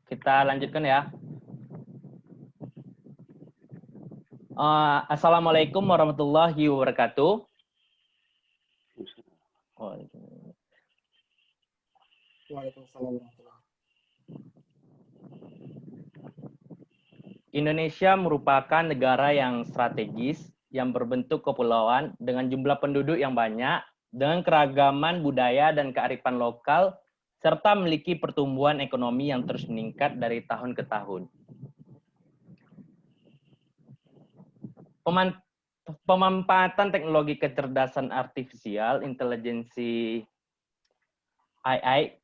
Kita lanjutkan ya. Assalamualaikum warahmatullahi wabarakatuh. Waalaikumsalam. Indonesia merupakan negara yang strategis, yang berbentuk kepulauan, dengan jumlah penduduk yang banyak, dengan keragaman budaya dan kearifan lokal, serta memiliki pertumbuhan ekonomi yang terus meningkat dari tahun ke tahun. Pemanfaatan teknologi kecerdasan artifisial, intelijensi AI,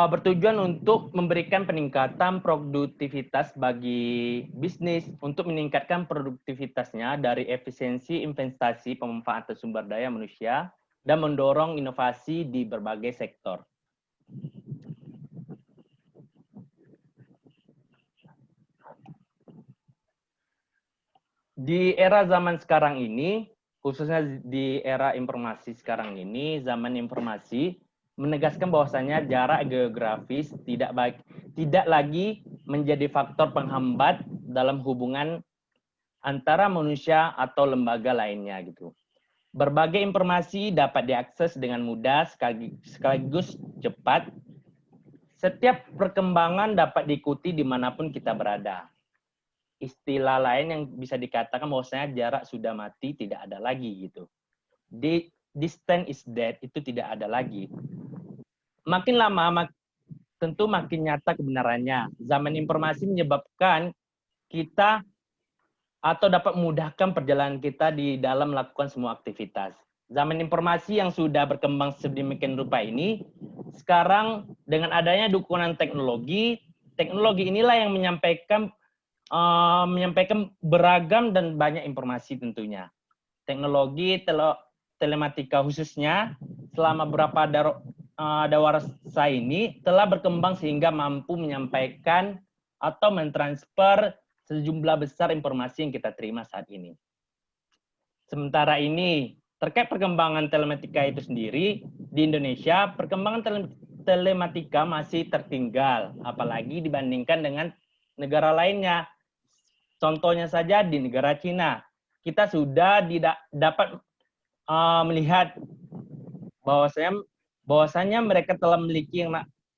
bertujuan untuk memberikan peningkatan produktivitas bagi bisnis untuk meningkatkan produktivitasnya dari efisiensi investasi pemanfaatan sumber daya manusia dan mendorong inovasi di berbagai sektor. Di era zaman sekarang ini, khususnya di era informasi sekarang ini, zaman informasi, menegaskan bahwasanya jarak geografis tidak lagi menjadi faktor penghambat dalam hubungan antara manusia atau lembaga lainnya gitu. Berbagai informasi dapat diakses dengan mudah sekaligus cepat. Setiap perkembangan dapat diikuti dimanapun kita berada. Istilah lain yang bisa dikatakan bahwasanya jarak sudah mati, tidak ada lagi gitu. Distance is dead, itu tidak ada lagi. Makin lama tentu makin nyata kebenarannya. Zaman informasi menyebabkan kita atau dapat memudahkan perjalanan kita di dalam melakukan semua aktivitas. Zaman informasi yang sudah berkembang sedemikian rupa ini, sekarang dengan adanya dukungan teknologi inilah yang menyampaikan beragam dan banyak informasi tentunya. Teknologi telematika khususnya selama beberapa dawarsa ini telah berkembang sehingga mampu menyampaikan atau mentransfer sejumlah besar informasi yang kita terima saat ini. Sementara ini, terkait perkembangan telematika itu sendiri, di Indonesia, perkembangan telematika masih tertinggal, apalagi dibandingkan dengan negara lainnya. Contohnya saja di negara Cina, kita sudah dapat melihat bahwasanya mereka telah memiliki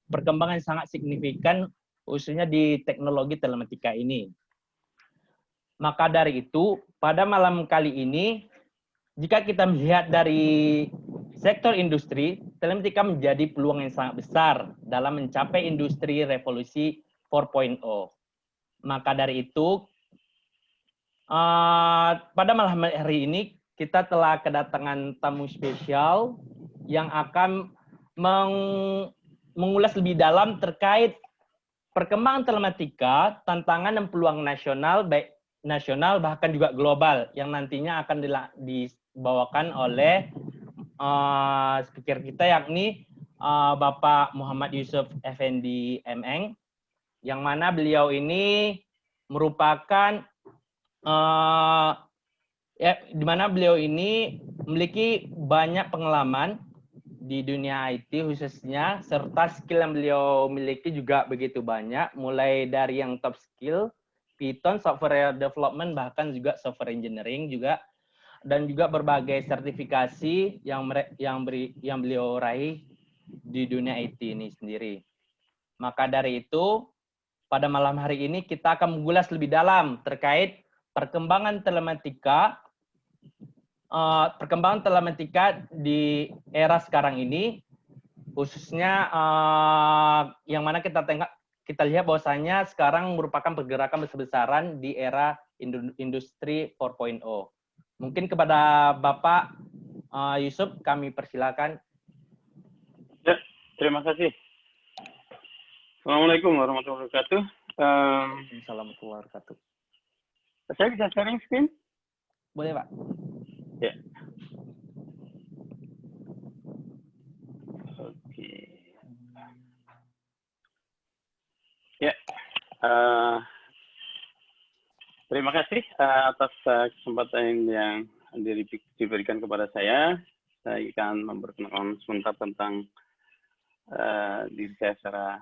perkembangan yang sangat signifikan, khususnya di teknologi telematika ini. Maka dari itu, pada malam kali ini, jika kita melihat dari sektor industri, telematika menjadi peluang yang sangat besar dalam mencapai industri revolusi 4.0. Maka dari itu, pada malam hari ini, kita telah kedatangan tamu spesial yang akan mengulas lebih dalam terkait perkembangan telematika, tantangan dan peluang nasional, baik nasional bahkan juga global, yang nantinya akan dibawakan oleh speaker kita, yakni Bapak Muhammad Yusuf Effendi MN, yang mana beliau ini merupakan di mana beliau ini memiliki banyak pengalaman di dunia IT khususnya, serta skill yang beliau miliki juga begitu banyak, mulai dari yang top skill, Python, software development, bahkan juga software engineering juga, dan juga berbagai sertifikasi yang beliau raih di dunia IT ini sendiri. Maka dari itu, pada malam hari ini kita akan mengulas lebih dalam terkait perkembangan telematika di era sekarang ini, khususnya yang mana kita lihat bahwasanya sekarang merupakan pergerakan besar-besaran di era industri 4.0. Mungkin kepada Bapak Yusuf kami persilakan. Ya, terima kasih. Assalamualaikum warahmatullahi wabarakatuh. Assalamualaikum warahmatullahi wabarakatuh. Saya bisa sharing screen? Boleh, Pak. Ya. Oke. Ya. Terima kasih atas kesempatan yang diberikan kepada saya. Saya akan memperkenalkan sebentar tentang diri saya secara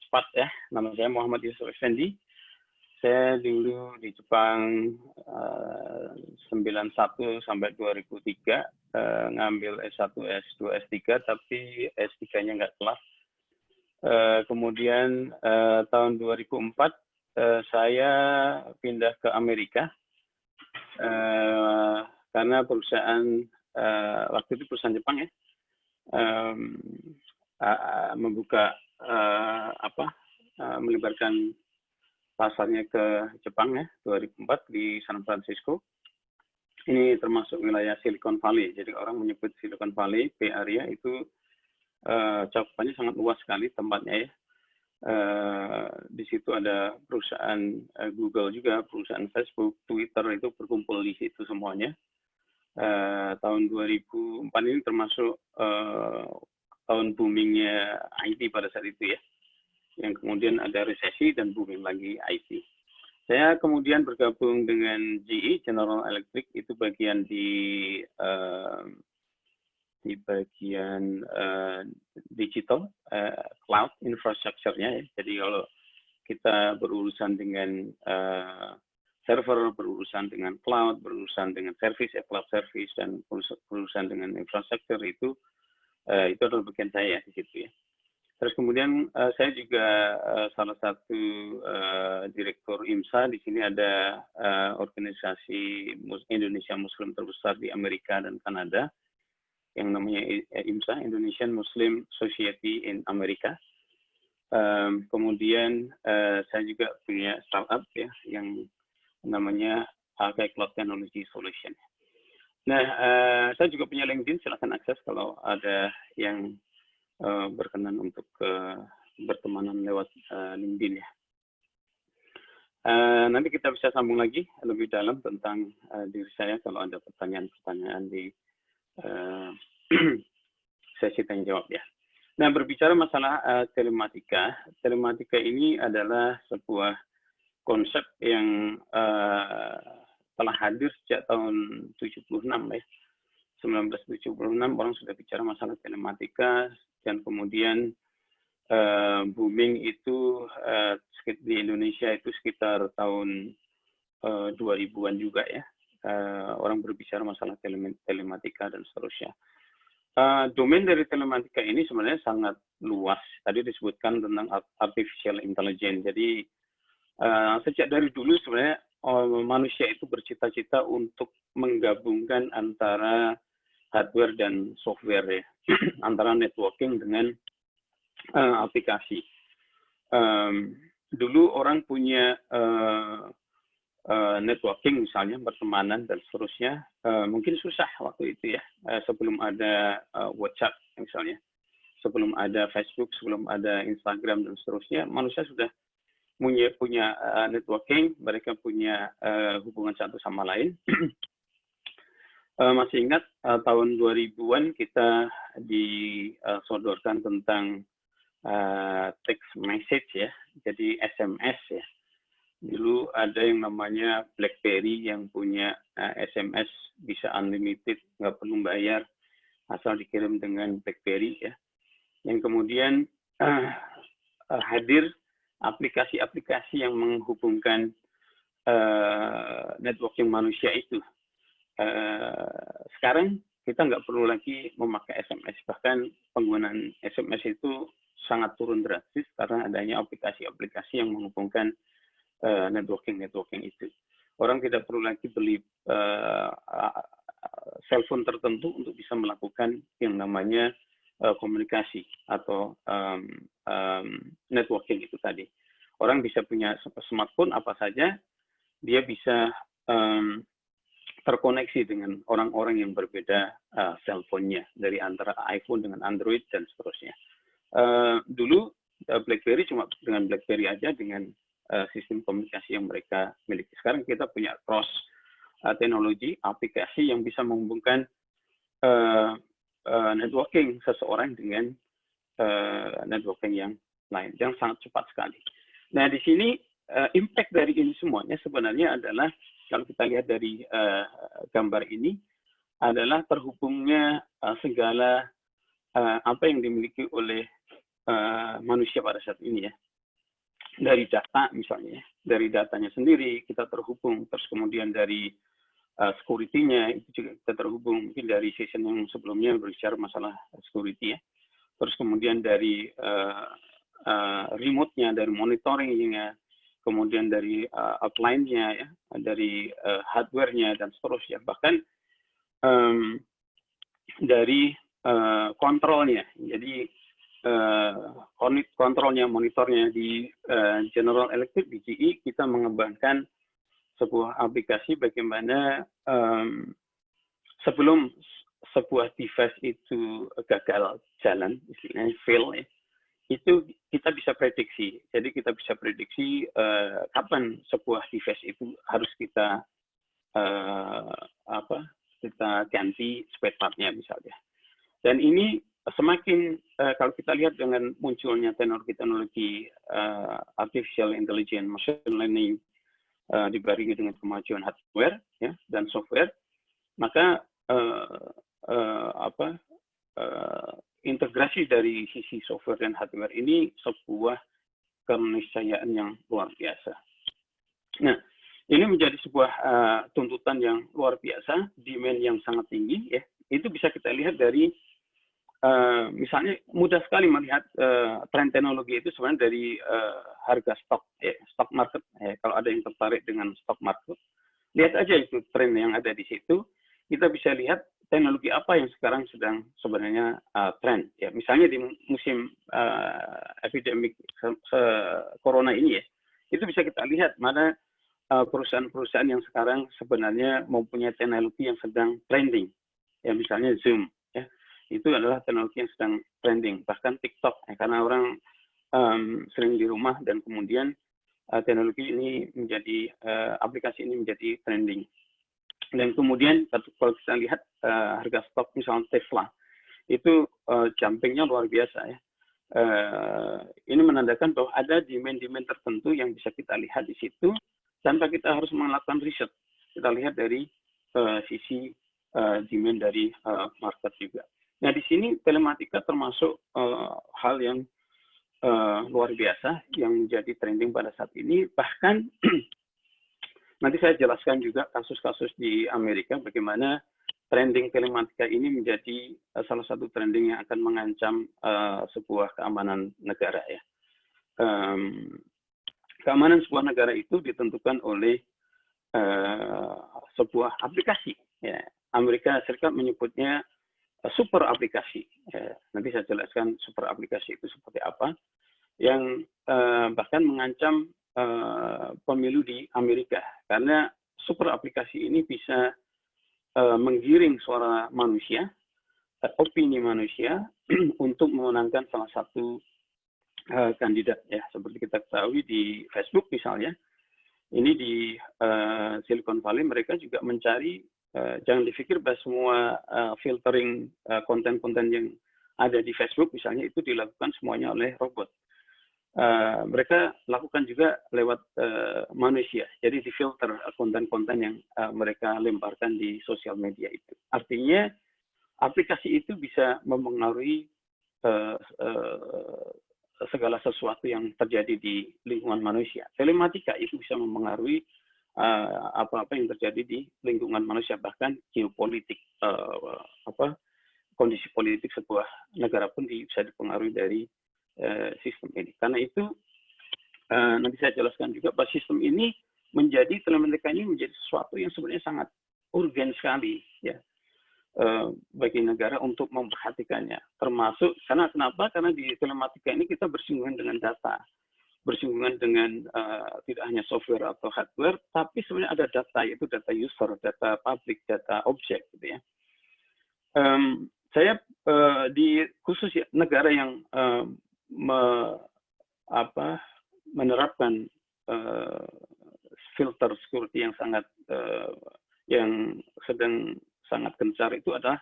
cepat ya. Nama saya Muhammad Yusuf Effendi. Saya dulu di Jepang 91 sampai 2003 ngambil S1, S2, S3, tapi S3-nya nggak kelas. Kemudian tahun 2004 saya pindah ke Amerika karena perusahaan waktu itu perusahaan Jepang ya membuka melebarkan pasarnya ke Jepang ya 2004 di San Francisco. Ini termasuk wilayah Silicon Valley. Jadi orang menyebut Silicon Valley, Bay Area itu cakupannya sangat luas sekali tempatnya ya. Di situ ada perusahaan Google juga, perusahaan Facebook, Twitter itu berkumpul di situ semuanya. Tahun 2004 ini termasuk tahun boomingnya IT pada saat itu ya. Yang kemudian ada resesi dan booming lagi IT. Saya kemudian bergabung dengan GE, General Electric, itu bagian di bagian digital, cloud infrastructure-nya ya. Jadi kalau kita berurusan dengan server, berurusan dengan cloud, berurusan dengan service, cloud service, dan berurusan dengan infrastruktur itu adalah bagian saya di situ ya. Terus kemudian saya juga salah satu direktur IMSA. Di sini ada organisasi Indonesia Muslim terbesar di Amerika dan Kanada yang namanya IMSA, Indonesian Muslim Society in America. Kemudian saya juga punya startup ya yang namanya Alkai Cloud Technology Solution. Nah, saya juga punya LinkedIn, silakan akses kalau ada yang berkenan untuk bertemanan lewat LinkedIn ya. Nanti kita bisa sambung lagi lebih dalam tentang diri saya kalau ada pertanyaan-pertanyaan di sesi tanya jawab ya. Nah, berbicara masalah telematika, telematika ini adalah sebuah konsep yang telah hadir sejak tahun 76 ya. 1976 orang sudah bicara masalah telematika dan kemudian booming itu di Indonesia itu sekitar tahun 2000-an juga ya. Orang berbicara masalah telematika dan seterusnya. Domain dari telematika ini sebenarnya sangat luas. Tadi disebutkan tentang artificial intelligence. Jadi sejak dari dulu sebenarnya manusia itu bercita-cita untuk menggabungkan antara hardware dan software ya, antara networking dengan aplikasi. Dulu orang punya networking misalnya, pertemanan dan seterusnya, mungkin susah waktu itu ya, sebelum ada WhatsApp misalnya, sebelum ada Facebook, sebelum ada Instagram dan seterusnya, manusia sudah punya networking, mereka punya hubungan satu sama lain. Masih ingat tahun 2000-an kita disodorkan tentang text message ya, jadi SMS ya. Dulu ada yang namanya BlackBerry yang punya SMS bisa unlimited, nggak perlu bayar, asal dikirim dengan BlackBerry ya. Yang kemudian hadir aplikasi-aplikasi yang menghubungkan networking manusia itu. Sekarang kita nggak perlu lagi memakai SMS, bahkan penggunaan SMS itu sangat turun drastis karena adanya aplikasi-aplikasi yang menghubungkan networking itu. Orang tidak perlu lagi beli cellphone tertentu untuk bisa melakukan yang namanya komunikasi atau networking itu tadi. Orang bisa punya smartphone apa saja, dia bisa terkoneksi dengan orang-orang yang berbeda cellphone-nya, dari antara iPhone dengan Android dan seterusnya. Dulu BlackBerry cuma dengan BlackBerry aja dengan sistem komunikasi yang mereka miliki. Sekarang kita punya cross teknologi, aplikasi yang bisa menghubungkan networking seseorang dengan networking yang lain, yang sangat cepat sekali. Nah, di sini impact dari ini semuanya sebenarnya adalah, kalau kita lihat dari gambar ini, adalah terhubungnya segala apa yang dimiliki oleh manusia pada saat ini ya. Dari data misalnya, dari datanya sendiri kita terhubung, terus kemudian dari security-nya itu juga kita terhubung. Mungkin dari season yang sebelumnya berbicara masalah security ya. Terus kemudian dari remote-nya, dari monitoring-nya, kemudian dari outline-nya ya, dari hardware-nya dan seterusnya. Bahkan dari kontrolnya. Jadi kontrolnya, monitornya di General Electric, di GE, kita mengembangkan sebuah aplikasi bagaimana sebelum sebuah device itu gagal jalan, istilahnya fail, ya, itu kita bisa prediksi. Jadi kita bisa prediksi kapan sebuah device itu harus kita kita ganti spare part-nya misalnya. Dan ini semakin kalau kita lihat dengan munculnya teknologi artificial intelligence, machine learning dibarengi dengan kemajuan hardware ya dan software, maka integrasi dari sisi software dan hardware ini sebuah keniscayaan yang luar biasa. Nah, ini menjadi sebuah tuntutan yang luar biasa, demand yang sangat tinggi ya. Itu bisa kita lihat dari misalnya mudah sekali melihat tren teknologi itu sebenarnya dari harga stok stock market. Kalau ada yang tertarik dengan stock market, lihat aja itu tren yang ada di situ. Kita bisa lihat teknologi apa yang sekarang sedang sebenarnya tren. Ya, misalnya di musim epidemik corona ini ya, itu bisa kita lihat mana perusahaan-perusahaan yang sekarang sebenarnya mempunyai teknologi yang sedang trending. Ya, misalnya Zoom. Ya, itu adalah teknologi yang sedang trending. Bahkan TikTok, ya, karena orang sering di rumah dan kemudian teknologi ini menjadi aplikasi ini menjadi trending. Dan kemudian kalau kita lihat harga stok misalnya Tesla itu jumpingnya luar biasa ya. Ini menandakan bahwa ada demand-demand tertentu yang bisa kita lihat di situ tanpa kita harus melakukan riset. Kita lihat dari sisi demand dari market juga. Nah, di sini telematika termasuk hal yang luar biasa yang menjadi trending pada saat ini. Bahkan nanti saya jelaskan juga kasus-kasus di Amerika bagaimana trending telematika ini menjadi salah satu trending yang akan mengancam sebuah keamanan negara ya. Keamanan sebuah negara itu ditentukan oleh sebuah aplikasi. Ya. Amerika Serikat menyebutnya super aplikasi. Ya. Nanti saya jelaskan super aplikasi itu seperti apa. Yang bahkan mengancam pemilu di Amerika karena super aplikasi ini bisa menggiring suara manusia, opini manusia untuk memenangkan salah satu kandidat ya. Seperti kita ketahui di Facebook misalnya, ini di Silicon Valley mereka juga mencari, jangan dipikir bahwa semua filtering konten-konten yang ada di Facebook misalnya itu dilakukan semuanya oleh robot. Mereka lakukan juga lewat manusia. Jadi difilter konten-konten yang mereka lemparkan di sosial media itu. Artinya aplikasi itu bisa mempengaruhi segala sesuatu yang terjadi di lingkungan manusia. Telematika itu bisa mempengaruhi apa-apa yang terjadi di lingkungan manusia, bahkan geopolitik, kondisi politik sebuah negara pun bisa dipengaruhi dari sistem ini. Karena itu nanti saya jelaskan juga bahwa sistem ini menjadi telematika ini menjadi sesuatu yang sebenarnya sangat urgen sekali ya bagi negara untuk memperhatikannya. Termasuk karena kenapa? Karena di telematika ini kita bersinggungan dengan data, bersinggungan dengan tidak hanya software atau hardware, tapi sebenarnya ada data, yaitu data user, data public, data objek gitu ya. Saya di khusus ya, negara yang menerapkan filter security yang sangat yang sedang sangat gencar itu adalah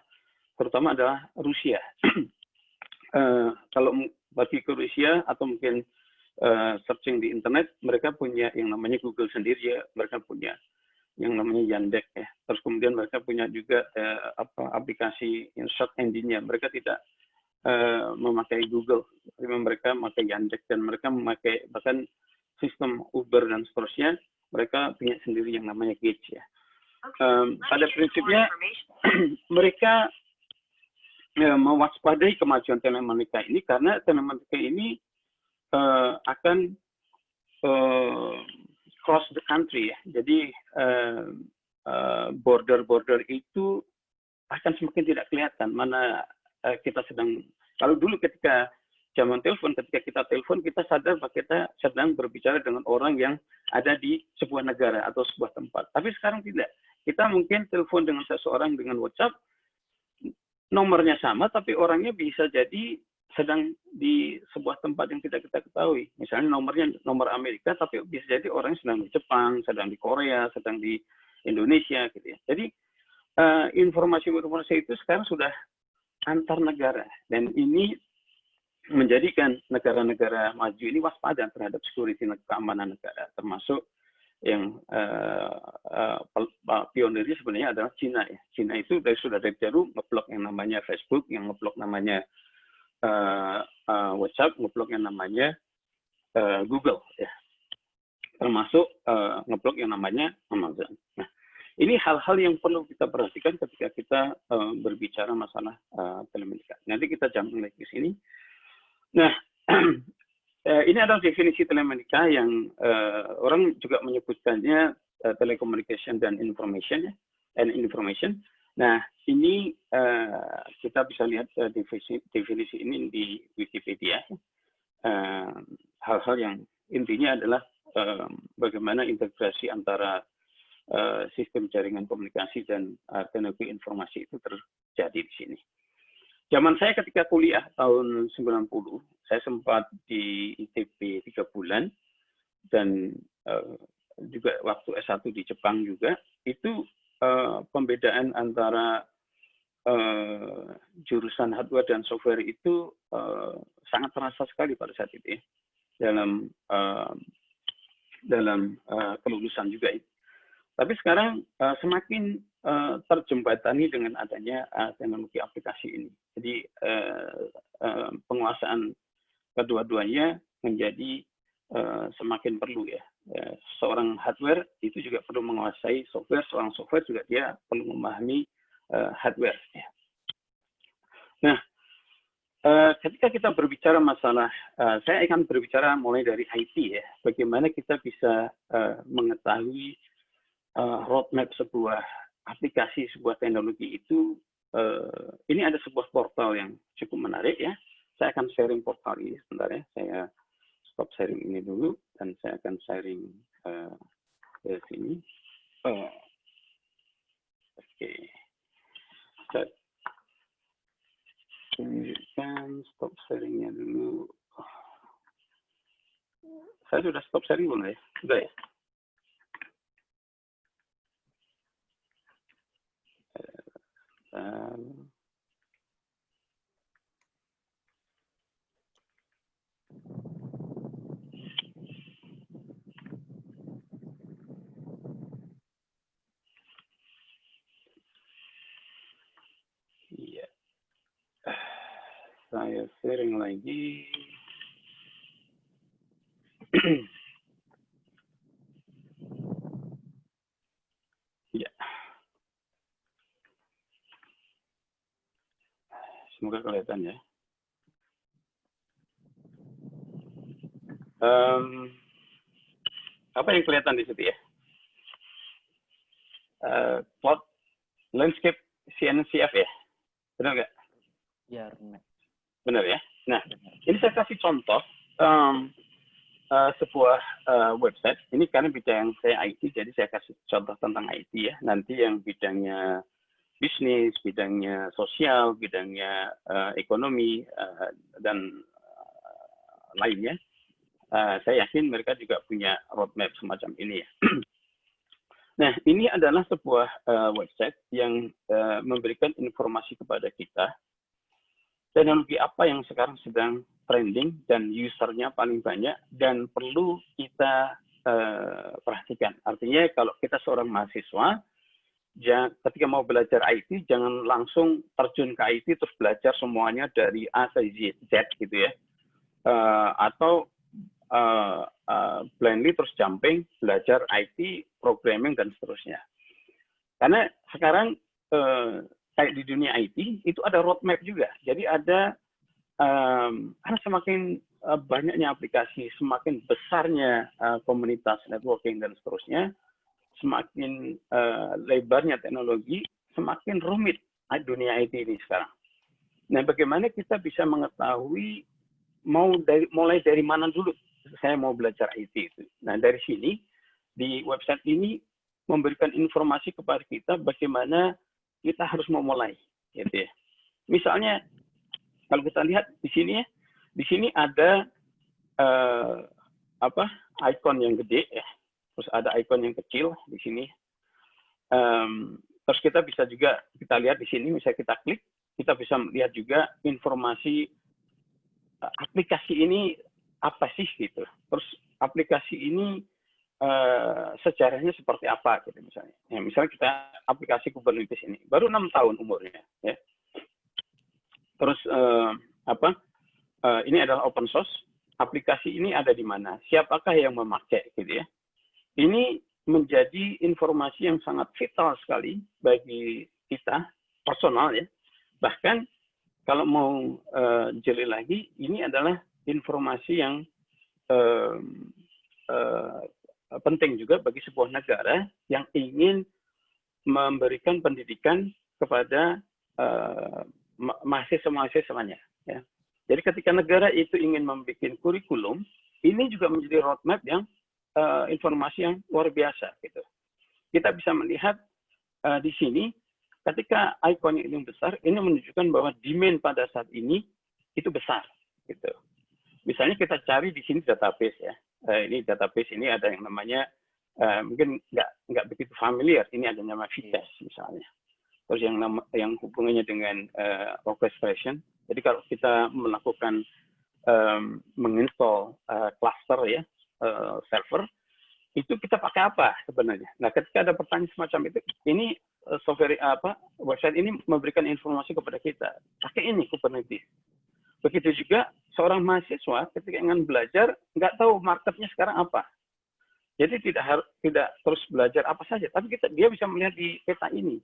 terutama adalah Rusia. Kalau bagi ke Rusia atau mungkin searching di internet, mereka punya yang namanya Google sendiri ya, mereka punya yang namanya Yandex ya. Terus kemudian mereka punya juga aplikasi search engine-nya. Mereka tidak memakai Google, mereka memakai Yandex, dan mereka memakai bahkan sistem Uber dan seterusnya. Mereka punya sendiri yang namanya Gauge ya. Pada prinsipnya mereka mewaspadai kemajuan telematika ini karena telematika ini akan cross the country ya. Jadi border-border itu akan semakin tidak kelihatan mana kita sedang. Kalau dulu ketika zaman telepon, ketika kita telepon, kita sadar bahwa kita sedang berbicara dengan orang yang ada di sebuah negara atau sebuah tempat. Tapi sekarang tidak. Kita mungkin telepon dengan seseorang dengan WhatsApp, nomornya sama, tapi orangnya bisa jadi sedang di sebuah tempat yang tidak kita ketahui. Misalnya nomornya nomor Amerika, tapi bisa jadi orangnya sedang di Jepang, sedang di Korea, sedang di Indonesia, gitu ya. Jadi informasi-informasi itu sekarang sudah antar negara, dan ini menjadikan negara-negara maju ini waspada terhadap security keamanan negara, termasuk yang pionirnya sebenarnya adalah Cina ya. Cina itu sudah dari jauh ngeblok yang namanya Facebook, yang ngeblok namanya WhatsApp, ngeblok yang namanya Google ya, termasuk ngeblok yang namanya Amazon. Nah, ini hal-hal yang perlu kita perhatikan ketika kita berbicara masalah telematika. Nanti kita jambung lagi ke sini. Nah, ini adalah definisi telematika yang orang juga menyebutkannya telecommunication dan information, and information. Nah, ini kita bisa lihat definisi ini di Wikipedia. Hal-hal yang intinya adalah bagaimana integrasi antara sistem jaringan komunikasi dan teknologi informasi itu terjadi di sini. Zaman saya ketika kuliah tahun 90, saya sempat di ITB 3 bulan, dan juga waktu S1 di Jepang juga, itu pembedaan antara jurusan hardware dan software itu sangat terasa sekali pada saat itu ya, dalam kelulusan juga itu. Tapi sekarang semakin terjembatani dengan adanya teknologi aplikasi ini. Jadi penguasaan kedua-duanya menjadi semakin perlu ya. Seorang hardware itu juga perlu menguasai software, seorang software juga dia perlu memahami hardware. Ya. Nah, ketika kita berbicara masalah, saya akan berbicara mulai dari IT ya. Bagaimana kita bisa mengetahui roadmap sebuah aplikasi, sebuah teknologi itu. Ini ada sebuah portal yang cukup menarik ya. Saya akan sharing portal ini sebentar ya. Saya stop sharing ini dulu, dan saya akan sharing ke sini. Oke. Saya tunjukkan stop sharingnya dulu. Saya sudah stop sharing belum ya? Sudah ya? Iya. Saya sharing lagi. Ya. Semoga kelihatan ya. Apa yang kelihatan di situ ya? Plot landscape CNCF ya? Benar nggak? Ya, benar. Benar ya? Nah, ini saya kasih contoh sebuah website. Ini karena bidang saya IT, jadi saya kasih contoh tentang IT ya. Nanti yang bidangnya bisnis, bidangnya sosial, bidangnya ekonomi, dan lainnya. Saya yakin mereka juga punya roadmap semacam ini ya. Nah, ini adalah sebuah website yang memberikan informasi kepada kita teknologi apa yang sekarang sedang trending dan usernya paling banyak dan perlu kita perhatikan. Artinya kalau kita seorang mahasiswa, ketika mau belajar IT jangan langsung terjun ke IT terus belajar semuanya dari A ke Z gitu ya, atau blindly terus jumping belajar IT, programming dan seterusnya. Karena sekarang kayak di dunia IT itu ada roadmap juga. Jadi ada karena semakin banyaknya aplikasi, semakin besarnya komunitas networking dan seterusnya, semakin lebarnya teknologi, semakin rumit dunia IT ini sekarang. Nah, bagaimana kita bisa mengetahui mulai dari mana dulu saya mau belajar IT itu? Nah, dari sini di website ini memberikan informasi kepada kita bagaimana kita harus memulai, gitu ya. Misalnya kalau kita lihat di sini ya, di sini ada icon yang gede ya. Terus ada icon yang kecil di sini. Terus kita bisa juga kita lihat di sini, misalnya kita klik, kita bisa melihat juga informasi aplikasi ini apa sih gitu. Terus aplikasi ini sejarahnya seperti apa gitu misalnya. Ya, misalnya kita aplikasi Kubernetes ini baru 6 tahun umurnya. Ya. Terus ini adalah open source. Aplikasi ini ada di mana? Siapakah yang memakai gitu ya? Ini menjadi informasi yang sangat vital sekali bagi kita personal ya. Bahkan kalau mau jeli lagi, ini adalah informasi yang penting juga bagi sebuah negara yang ingin memberikan pendidikan kepada mahasiswa-mahasiswanya. Ya. Jadi ketika negara itu ingin membuat kurikulum, ini juga menjadi roadmap yang informasi yang luar biasa gitu. Kita bisa melihat di sini ketika ikonnya ini besar, ini menunjukkan bahwa demand pada saat ini itu besar gitu. Misalnya kita cari di sini database ya. Ini database ini ada yang namanya mungkin nggak begitu familiar. Ini ada nama Vitesse misalnya. Terus yang hubungannya dengan orchestration. Jadi kalau kita melakukan menginstall cluster ya, server, itu kita pakai apa sebenarnya? Nah, ketika ada pertanyaan semacam itu, ini software website ini memberikan informasi kepada kita. Pakai ini Kubernetes. Begitu juga seorang mahasiswa ketika ingin belajar nggak tahu marketnya sekarang apa. Jadi tidak terus belajar apa saja, tapi dia bisa melihat di peta ini.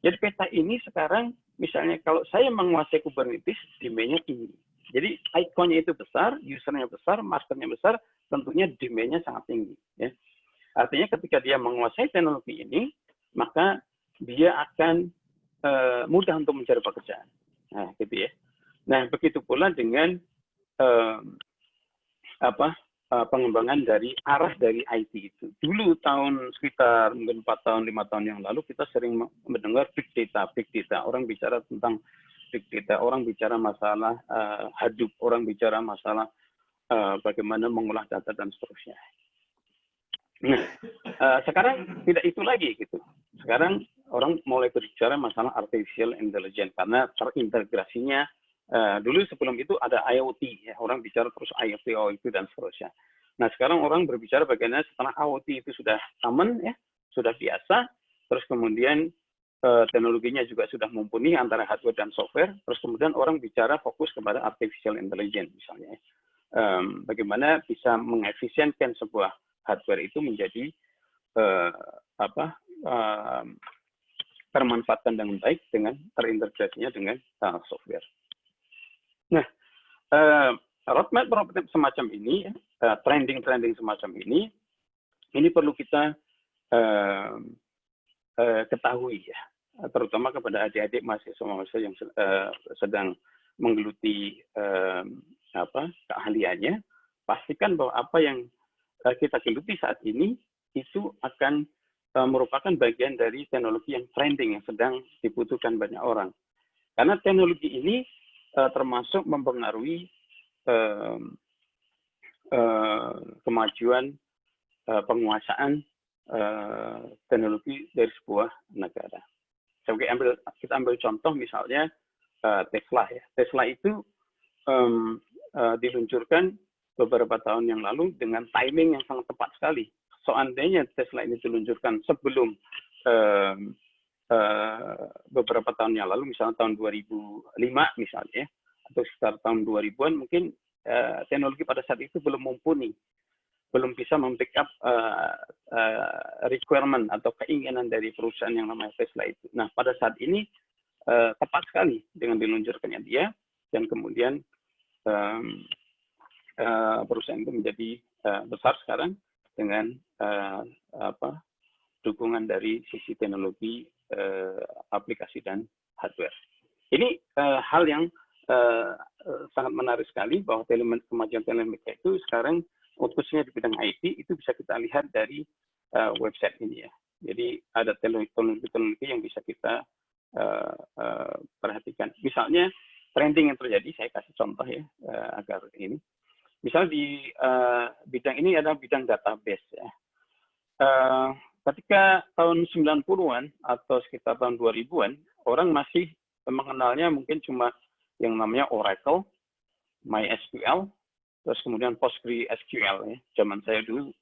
Jadi peta ini sekarang misalnya kalau saya menguasai Kubernetes, demand-nya tinggi. Jadi ikonnya itu besar, usernya besar, marketnya besar, tentunya demand-nya sangat tinggi. Ya. Artinya ketika dia menguasai teknologi ini, maka dia akan mudah untuk mencari pekerjaan. Nah, gitu ya. Nah, begitu pula dengan pengembangan dari arah dari IT itu. Dulu tahun sekitar mungkin 4 tahun, 5 tahun yang lalu kita sering mendengar big data. Orang bicara tentang big data, orang bicara masalah Hadoop, orang bicara masalah bagaimana mengolah data dan seterusnya. Nah, sekarang tidak itu lagi gitu. Sekarang orang mulai berbicara masalah artificial intelligence karena terintegrasinya. Dulu sebelum itu ada IoT, ya, orang bicara terus IoT, itu dan seterusnya. Nah sekarang orang berbicara bagaimana setelah IoT itu sudah common, ya, sudah biasa, terus kemudian teknologinya juga sudah mumpuni antara hardware dan software, terus kemudian orang bicara fokus kepada artificial intelligence misalnya, bagaimana bisa mengefisienkan sebuah hardware itu menjadi termanfaatkan dengan baik dengan terintegrasinya dengan software. Nah, roadmap semacam ini, trending semacam ini perlu kita ketahui ya, terutama kepada adik-adik mahasiswa yang sedang menggeluti keahliannya, pastikan bahwa apa yang kita geluti saat ini itu akan merupakan bagian dari teknologi yang trending yang sedang dibutuhkan banyak orang. Karena teknologi ini termasuk mempengaruhi kemajuan penguasaan teknologi dari sebuah negara. Kita ambil contoh misalnya Tesla ya. Tesla itu diluncurkan beberapa tahun yang lalu dengan timing yang sangat tepat sekali. Seandainya Tesla ini diluncurkan sebelum beberapa tahun yang lalu, misalnya tahun 2005 misalnya, atau sekitar tahun 2000-an, mungkin teknologi pada saat itu belum mumpuni, belum bisa membackup requirement atau keinginan dari perusahaan yang namanya Tesla itu. Nah, pada saat ini tepat sekali dengan diluncurkannya dia, dan kemudian perusahaan itu menjadi besar sekarang dengan dukungan dari sisi teknologi, aplikasi, dan hardware. Ini hal yang sangat menarik sekali, bahwa kemajuan telematika itu sekarang khususnya di bidang IT itu bisa kita lihat dari website ini ya. Jadi ada teknologi yang bisa kita perhatikan. Misalnya trending yang terjadi, saya kasih contoh ya agar ini. Misal di bidang ini ada bidang database ya. Ketika tahun 90-an atau sekitar tahun 2000-an, orang masih mengenalnya mungkin cuma yang namanya Oracle, MySQL, terus kemudian PostgreSQL ya. Zaman saya dulu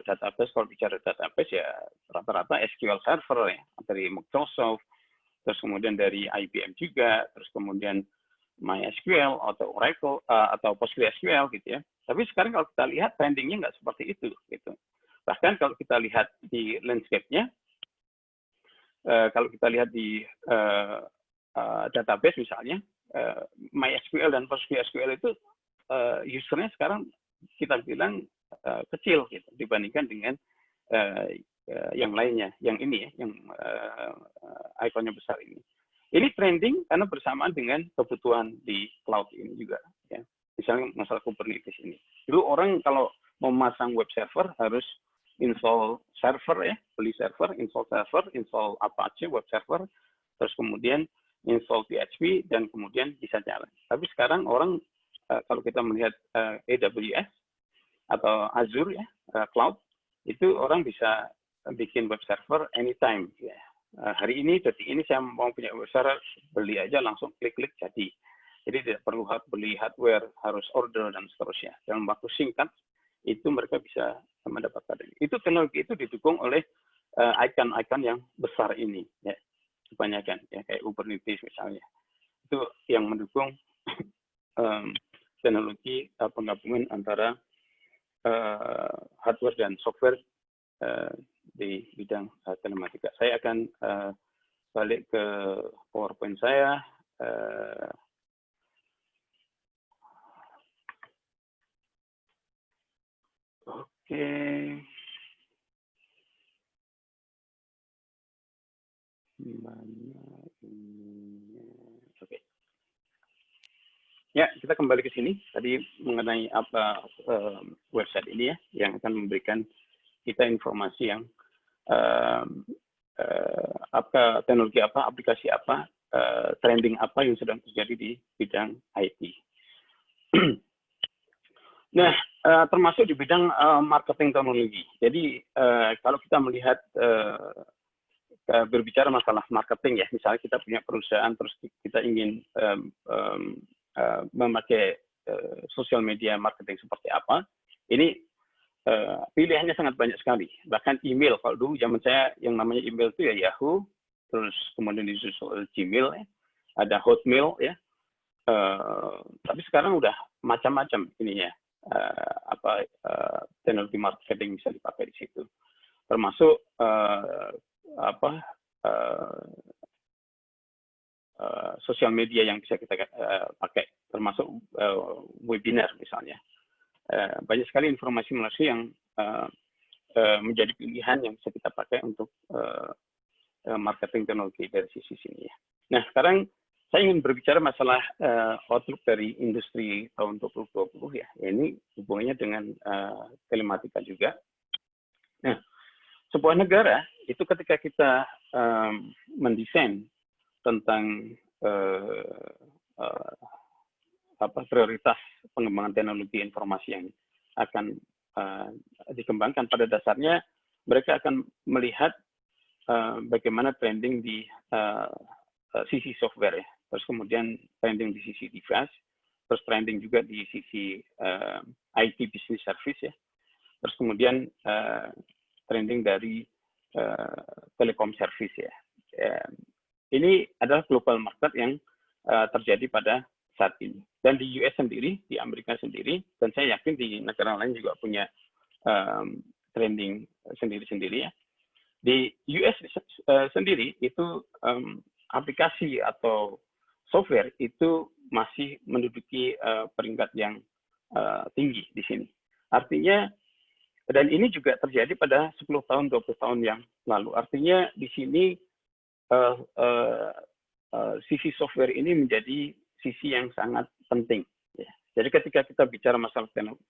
database, kalau bicara database ya rata-rata SQL Server ya, dari Microsoft, terus kemudian dari IBM juga, terus kemudian MySQL atau Oracle atau PostgreSQL gitu ya. Tapi sekarang kalau kita lihat trendingnya nggak seperti itu gitu. Bahkan kalau kita lihat di landscape-nya, kalau kita lihat di database misalnya, MySQL dan PostgreSQL itu usernya sekarang kita bilang kecil gitu dibandingkan dengan yang lainnya, yang ini ya, yang ikonnya besar ini. Ini trending karena bersamaan dengan kebutuhan di cloud ini juga ya. Misalnya masalah Kubernetes ini. Dulu orang kalau memasang web server harus install server ya, beli server, install Apache web server, terus kemudian install PHP, dan kemudian bisa jalan. Tapi sekarang orang kalau kita melihat AWS atau Azure ya, cloud, itu orang bisa bikin web server anytime ya. Hari ini, detik ini saya mau punya web server, beli aja langsung klik-klik jadi. Jadi tidak perlu beli hardware, harus order dan seterusnya. Dalam waktu singkat itu mereka bisa mendapatkan ini. Itu teknologi itu didukung oleh icon-icon yang besar ini ya. Kebanyakan ya, kayak Kubernetes misalnya. Itu yang mendukung teknologi penggabungan antara hardware dan software di bidang telematika. Saya akan balik ke PowerPoint saya. Oke. Oke. Ya, kita kembali ke sini. Tadi mengenai apa website ini ya, yang akan memberikan kita informasi yang apa teknologi apa, aplikasi apa, trending apa yang sedang terjadi di bidang IT. Nah, termasuk di bidang marketing teknologi. Jadi kalau kita melihat berbicara masalah marketing ya, misalnya kita punya perusahaan terus kita ingin memakai sosial media marketing seperti apa, ini pilihannya sangat banyak sekali. Bahkan email, kalau dulu zaman saya yang namanya email itu ya Yahoo, terus kemudian disusul Gmail ya, ada Hotmail ya. Tapi sekarang udah macam-macam ininya. Teknologi marketing bisa dipakai di situ, termasuk sosial media yang bisa kita pakai, termasuk webinar misalnya. Banyak sekali informasi yang menjadi pilihan yang bisa kita pakai untuk marketing teknologi dari sisi sini ya. Nah, sekarang saya ingin berbicara masalah outlook dari industri tahun 2020 ya. Ini hubungannya dengan telematika juga. Nah, sebuah negara itu ketika kita mendesain tentang prioritas pengembangan teknologi informasi yang akan dikembangkan, pada dasarnya mereka akan melihat bagaimana trending di sisi software ya, terus kemudian trending di sisi device, terus trending juga di sisi IT business service ya, terus kemudian trending dari telekom service ya. ini adalah global market yang terjadi pada saat ini. Dan di US sendiri, di Amerika sendiri, dan saya yakin di negara lain juga punya trending sendiri-sendiri ya. Di US sendiri itu aplikasi atau software itu masih menduduki peringkat yang tinggi di sini. Artinya, dan ini juga terjadi pada 10 tahun, 20 tahun yang lalu. Artinya di sini sisi software ini menjadi sisi yang sangat penting. Ya. Jadi ketika kita bicara masalah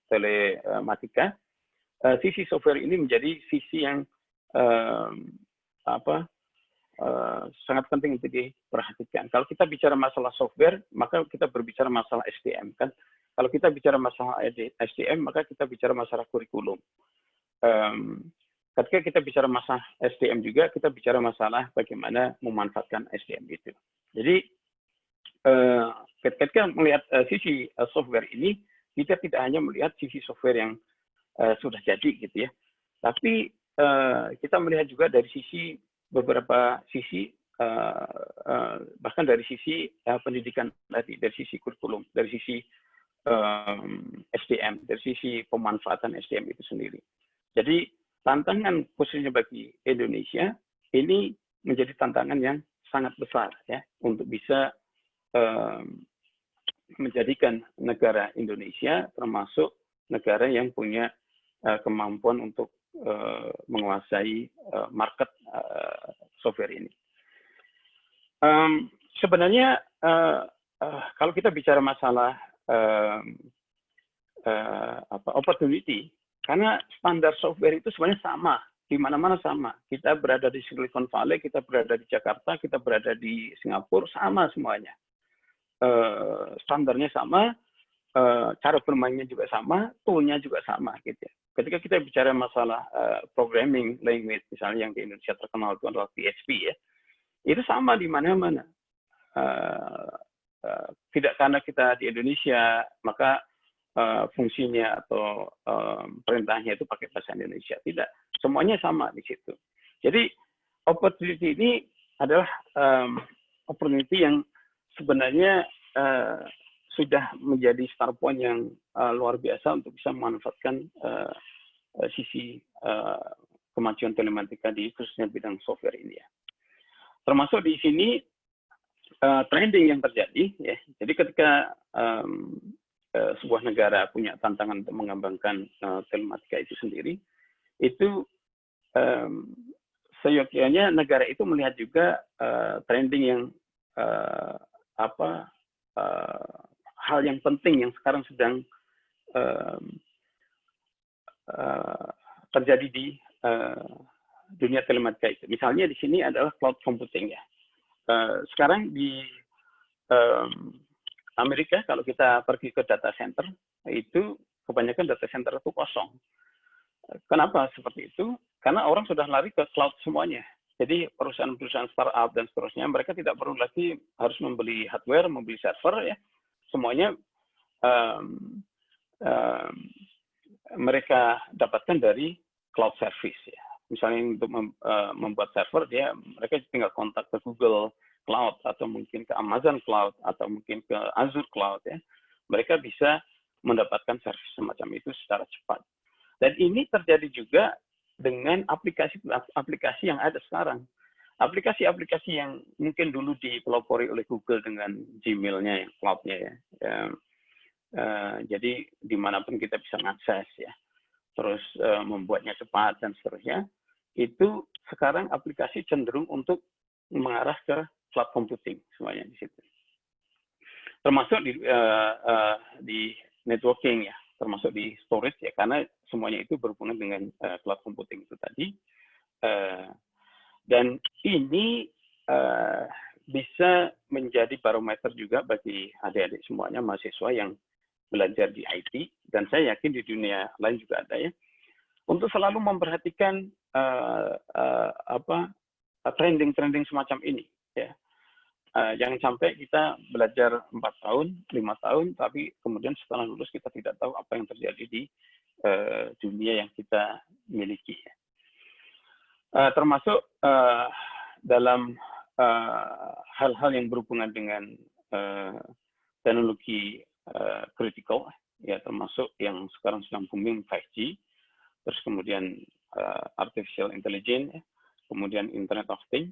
telematika, sisi software ini menjadi sisi yang sangat penting untuk diperhatikan. Kalau kita bicara masalah software, maka kita berbicara masalah SDM kan. Kalau kita bicara masalah SDM, maka kita bicara masalah kurikulum. Ketika kita bicara masalah SDM juga, kita bicara masalah bagaimana memanfaatkan SDM itu. Jadi ketika melihat sisi software ini, kita tidak hanya melihat sisi software yang sudah jadi gitu ya, tapi kita melihat juga dari sisi beberapa sisi, bahkan dari sisi pendidikan tadi, dari sisi kurikulum, dari sisi SDM, dari sisi pemanfaatan SDM itu sendiri. Jadi tantangan khususnya bagi Indonesia ini menjadi tantangan yang sangat besar ya untuk bisa menjadikan negara Indonesia termasuk negara yang punya kemampuan untuk menguasai market software ini. Sebenarnya kalau kita bicara masalah opportunity, karena standar software itu sebenarnya sama, di mana-mana sama. Kita berada di Silicon Valley, kita berada di Jakarta, kita berada di Singapura, sama semuanya. Standarnya sama, cara bermainnya juga sama, tool-nya juga sama gitu ya. Ketika kita bicara masalah programming language, misalnya yang di Indonesia terkenal itu adalah PHP ya, itu sama di mana-mana. Tidak karena kita di Indonesia, maka fungsinya atau perintahnya itu pakai bahasa Indonesia. Tidak, semuanya sama di situ. Jadi opportunity ini adalah opportunity yang sebenarnya sudah menjadi start point yang luar biasa untuk bisa memanfaatkan sisi kemajuan telematika di khususnya bidang software ini ya. Termasuk di sini trending yang terjadi ya. Jadi ketika sebuah negara punya tantangan untuk mengembangkan telematika itu sendiri, itu seyogyanya negara itu melihat juga trending yang hal yang penting yang sekarang sedang terjadi di dunia telematika itu. Misalnya di sini adalah cloud computing ya. Sekarang di Amerika kalau kita pergi ke data center itu kebanyakan data center itu kosong. Kenapa seperti itu? Karena orang sudah lari ke cloud semuanya. Jadi perusahaan-perusahaan startup dan seterusnya mereka tidak perlu lagi harus membeli hardware, membeli server ya. Semuanya mereka dapatkan dari cloud service ya. Misalnya untuk membuat server mereka tinggal kontak ke Google Cloud atau mungkin ke Amazon Cloud atau mungkin ke Azure Cloud ya. Mereka bisa mendapatkan service semacam itu secara cepat. Dan ini terjadi juga dengan aplikasi-aplikasi yang ada sekarang. Aplikasi-aplikasi yang mungkin dulu dipelopori oleh Google dengan Gmail-nya, cloud-nya ya. Jadi dimanapun kita bisa mengakses ya. Terus membuatnya cepat dan seterusnya. Itu sekarang aplikasi cenderung untuk mengarah ke cloud computing semuanya di situ. Termasuk di networking ya, termasuk di storage ya, karena semuanya itu berhubungan dengan cloud computing itu tadi. Dan ini bisa menjadi barometer juga bagi adik-adik semuanya mahasiswa yang belajar di IT, dan saya yakin di dunia lain juga ada ya, untuk selalu memperhatikan trending semacam ini ya. Jangan sampai kita belajar 4 tahun, 5 tahun, tapi kemudian setelah lulus kita tidak tahu apa yang terjadi di dunia yang kita miliki. Termasuk dalam hal-hal yang berhubungan dengan teknologi kritikal, ya termasuk yang sekarang sedang booming 5G, terus kemudian artificial intelligence, kemudian Internet of Things.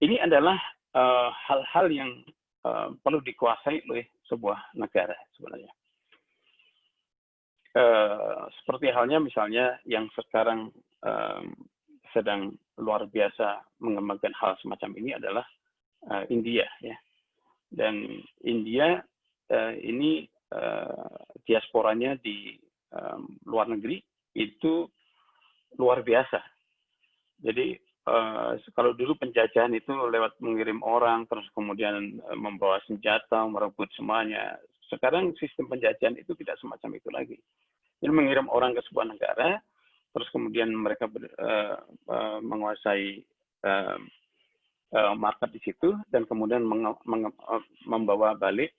Ini adalah hal-hal yang perlu dikuasai oleh sebuah negara sebenarnya. Seperti halnya misalnya yang sekarang sedang luar biasa mengembangkan hal semacam ini adalah India, ya. Dan India ini diasporanya di luar negeri itu luar biasa. Jadi kalau dulu penjajahan itu lewat mengirim orang, terus kemudian membawa senjata, merebut semuanya. Sekarang sistem penjajahan itu tidak semacam itu lagi. Jadi mengirim orang ke sebuah negara, terus kemudian mereka menguasai market di situ, dan kemudian membawa balik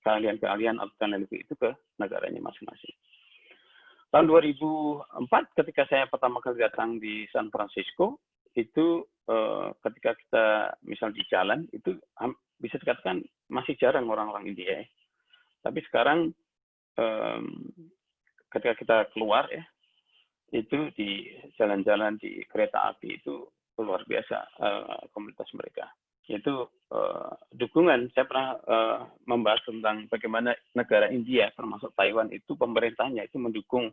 keahlian-keahlian atau teknologi itu ke negaranya masing-masing. Tahun 2004 ketika saya pertama kali datang di San Francisco, itu ketika kita misal di jalan, itu bisa dikatakan masih jarang orang-orang India. Tapi sekarang ketika kita keluar, ya, itu di jalan-jalan, di kereta api itu luar biasa komunitas mereka. Yaitu dukungan. Saya pernah membahas tentang bagaimana negara India termasuk Taiwan itu pemerintahnya itu mendukung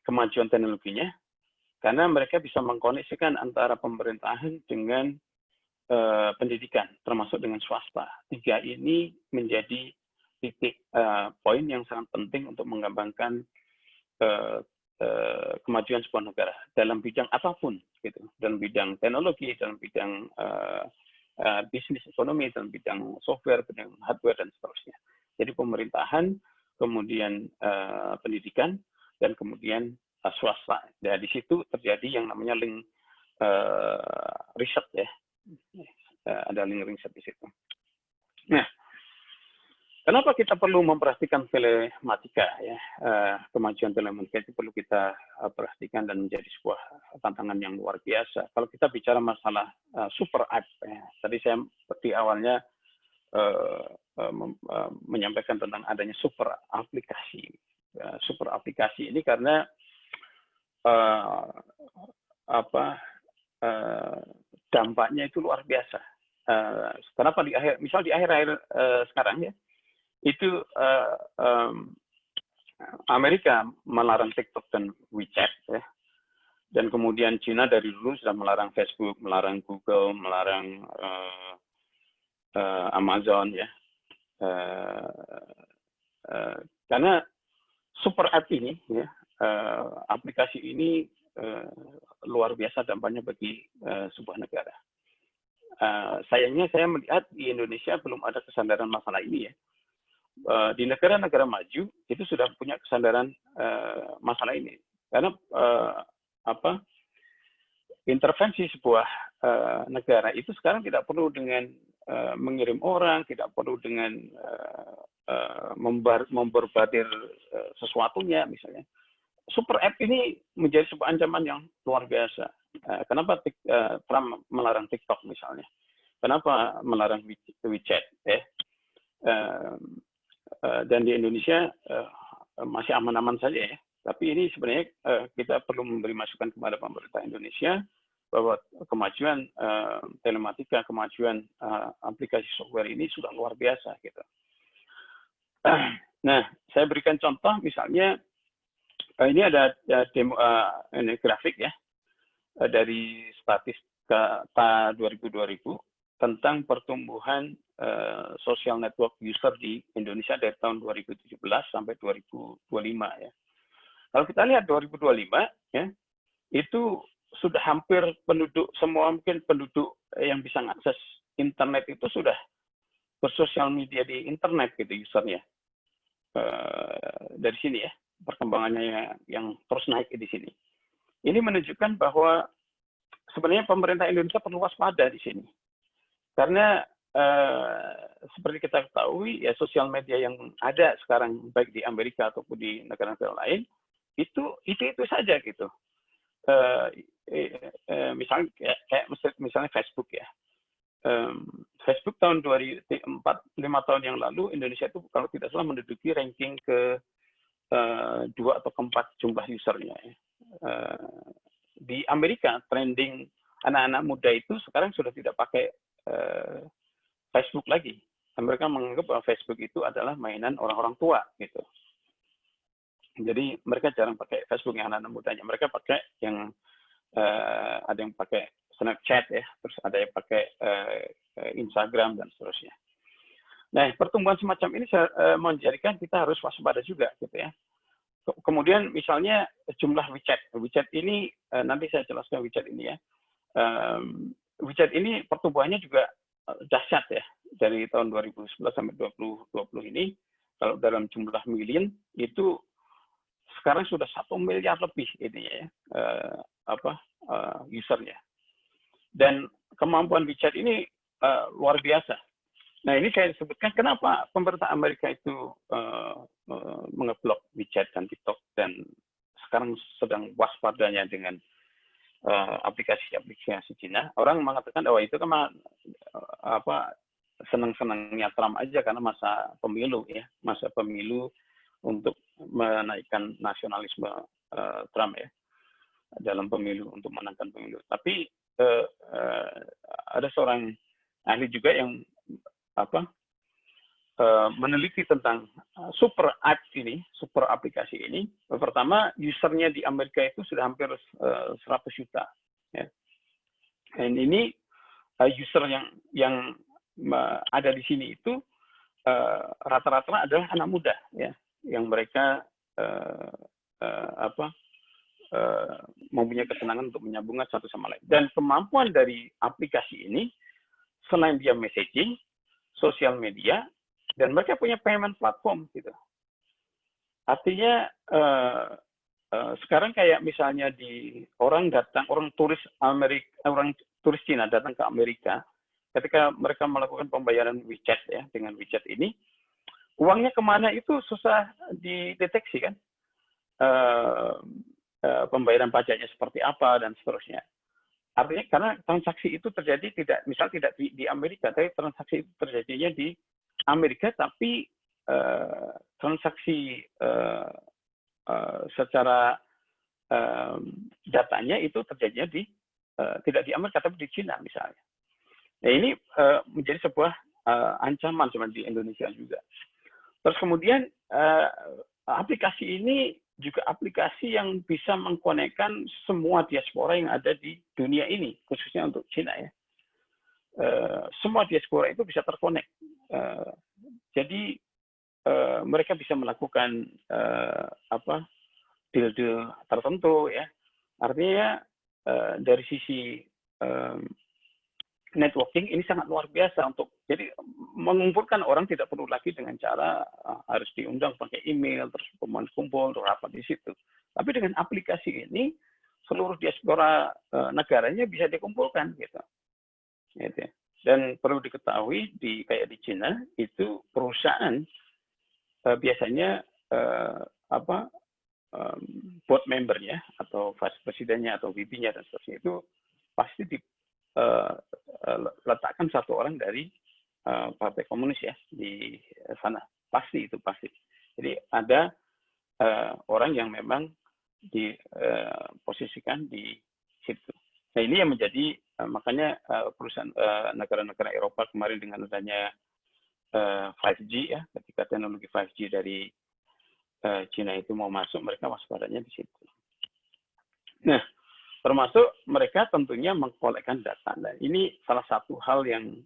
kemajuan teknologinya, karena mereka bisa mengkoneksikan antara pemerintahan dengan pendidikan termasuk dengan swasta. Tiga ini menjadi titik poin yang sangat penting untuk mengembangkan kemajuan sebuah negara dalam bidang apapun, gitu, dalam bidang teknologi, dalam bidang bisnis ekonomi, dalam bidang software, bidang hardware dan seterusnya. Jadi pemerintahan, kemudian pendidikan, dan kemudian swasta. Dan di situ terjadi yang namanya link riset, ya, ada link riset di situ. Nah, kenapa kita perlu memperhatikan telematika, ya? Kemajuan telematika itu perlu kita perhatikan dan menjadi sebuah tantangan yang luar biasa. Kalau kita bicara masalah super app, ya, tadi saya di awalnya menyampaikan tentang adanya super aplikasi. Super aplikasi ini karena dampaknya itu luar biasa. Kenapa di akhir, misal di akhir-akhir sekarang, ya, itu Amerika melarang TikTok dan WeChat, ya. Dan kemudian China dari dulu sudah melarang Facebook, melarang Google, melarang Amazon, ya. Karena super app ini, ya, aplikasi ini luar biasa dampaknya bagi sebuah negara. Sayangnya saya melihat di Indonesia belum ada kesadaran masalah ini, ya. Di negara-negara maju itu sudah punya kesadaran masalah ini, karena intervensi sebuah negara itu sekarang tidak perlu dengan mengirim orang, tidak perlu dengan memborbardir sesuatunya misalnya. Super app ini menjadi sebuah ancaman yang luar biasa. Kenapa Trump melarang TikTok misalnya? Kenapa melarang WeChat? Dan di Indonesia masih aman-aman saja, ya. Tapi ini sebenarnya kita perlu memberi masukan kepada pemerintah Indonesia bahwa kemajuan telematika, kemajuan aplikasi software ini sudah luar biasa, gitu. Nah, saya berikan contoh misalnya ini ada demo ini grafik, ya, dari statistika 2000 tentang pertumbuhan social network user di Indonesia dari tahun 2017 sampai 2025, ya. Kalau kita lihat 2025, ya, itu sudah hampir penduduk, semua mungkin penduduk yang bisa mengakses internet itu sudah bersosial media di internet, gitu, usernya. Dari sini, ya, perkembangannya yang terus naik di sini. Ini menunjukkan bahwa sebenarnya pemerintah Indonesia perlu waspada di sini. Karena seperti kita ketahui, ya, sosial media yang ada sekarang baik di Amerika ataupun di negara-negara lain itu saja, gitu. misalnya Facebook ya. Facebook tahun 5 tahun yang lalu Indonesia itu kalau tidak salah menduduki ranking ke 2 atau keempat jumlah usernya. Di Amerika trending anak-anak muda itu sekarang sudah tidak pakai Facebook lagi. Mereka menganggap bahwa Facebook itu adalah mainan orang-orang tua gitu. Jadi mereka jarang pakai Facebook yang anak-anak mudanya. Mereka pakai yang ada yang pakai Snapchat ya, terus ada yang pakai Instagram dan seterusnya. Nah, pertumbuhan semacam ini menjadikan kita harus waspada juga gitu ya. Kemudian misalnya jumlah WeChat ini nanti saya jelaskan WeChat ini ya. WeChat ini pertumbuhannya juga dahsyat ya, dari tahun 2011 sampai 2020 ini kalau dalam jumlah million itu sekarang sudah 1 miliar lebih ini ya usernya. Dan kemampuan WeChat ini luar biasa. Nah, ini saya sebutkan kenapa pemerintah Amerika itu mengeblok WeChat dan TikTok dan sekarang sedang waspadanya dengan aplikasi-aplikasi Cina. Orang mengatakan, oh itu kan senang-senangnya Trump aja karena masa pemilu ya, masa pemilu untuk menaikkan nasionalisme Trump ya dalam pemilu untuk menangkan pemilu. Tapi ada seorang ahli juga yang meneliti tentang super aplikasi ini. Pertama, usernya di Amerika itu sudah hampir 100 juta. Ya. Dan ini user yang ada di sini itu rata-rata adalah anak muda, ya, yang mereka mempunyai kesenangan untuk menyambungkan satu sama lain. Dan kemampuan dari aplikasi ini, selain dia messaging, sosial media, dan mereka punya payment platform gitu. Artinya sekarang kayak misalnya orang turis Cina datang ke Amerika, ketika mereka melakukan pembayaran WeChat ya, dengan WeChat ini, uangnya kemana itu susah dideteksi kan. Pembayaran pajaknya seperti apa dan seterusnya. Artinya karena transaksi itu terjadi tidak di Amerika, tapi transaksi itu terjadinya di Amerika, tapi transaksi secara datanya itu terjadinya tidak di Amerika tapi di Cina misalnya. Nah, ini menjadi sebuah ancaman sebenarnya di Indonesia juga. Terus kemudian aplikasi ini juga aplikasi yang bisa mengkonekkan semua diaspora yang ada di dunia ini, khususnya untuk Cina ya. Semua diaspora itu bisa terkonek. Jadi mereka bisa melakukan deal-deal tertentu ya. Artinya dari sisi networking ini sangat luar biasa jadi mengumpulkan orang tidak perlu lagi dengan cara harus diundang pakai email terus kumpul terus rapat di situ. Tapi dengan aplikasi ini seluruh diaspora negaranya bisa dikumpulkan gitu. Dan perlu diketahui kayak di Cina itu perusahaan biasanya board membernya atau vice presidennya atau VP-nya dan seterusnya itu pasti letakkan satu orang dari Partai Komunis ya di sana, pasti. Jadi ada orang yang memang diposisikan di situ. Nah, ini yang menjadi makanya perusahaan negara-negara Eropa kemarin dengan adanya 5G ya, ketika teknologi 5G dari Cina itu mau masuk, mereka waspadanya di situ. Nah, termasuk mereka tentunya mengkolekkan data. Nah, ini salah satu hal yang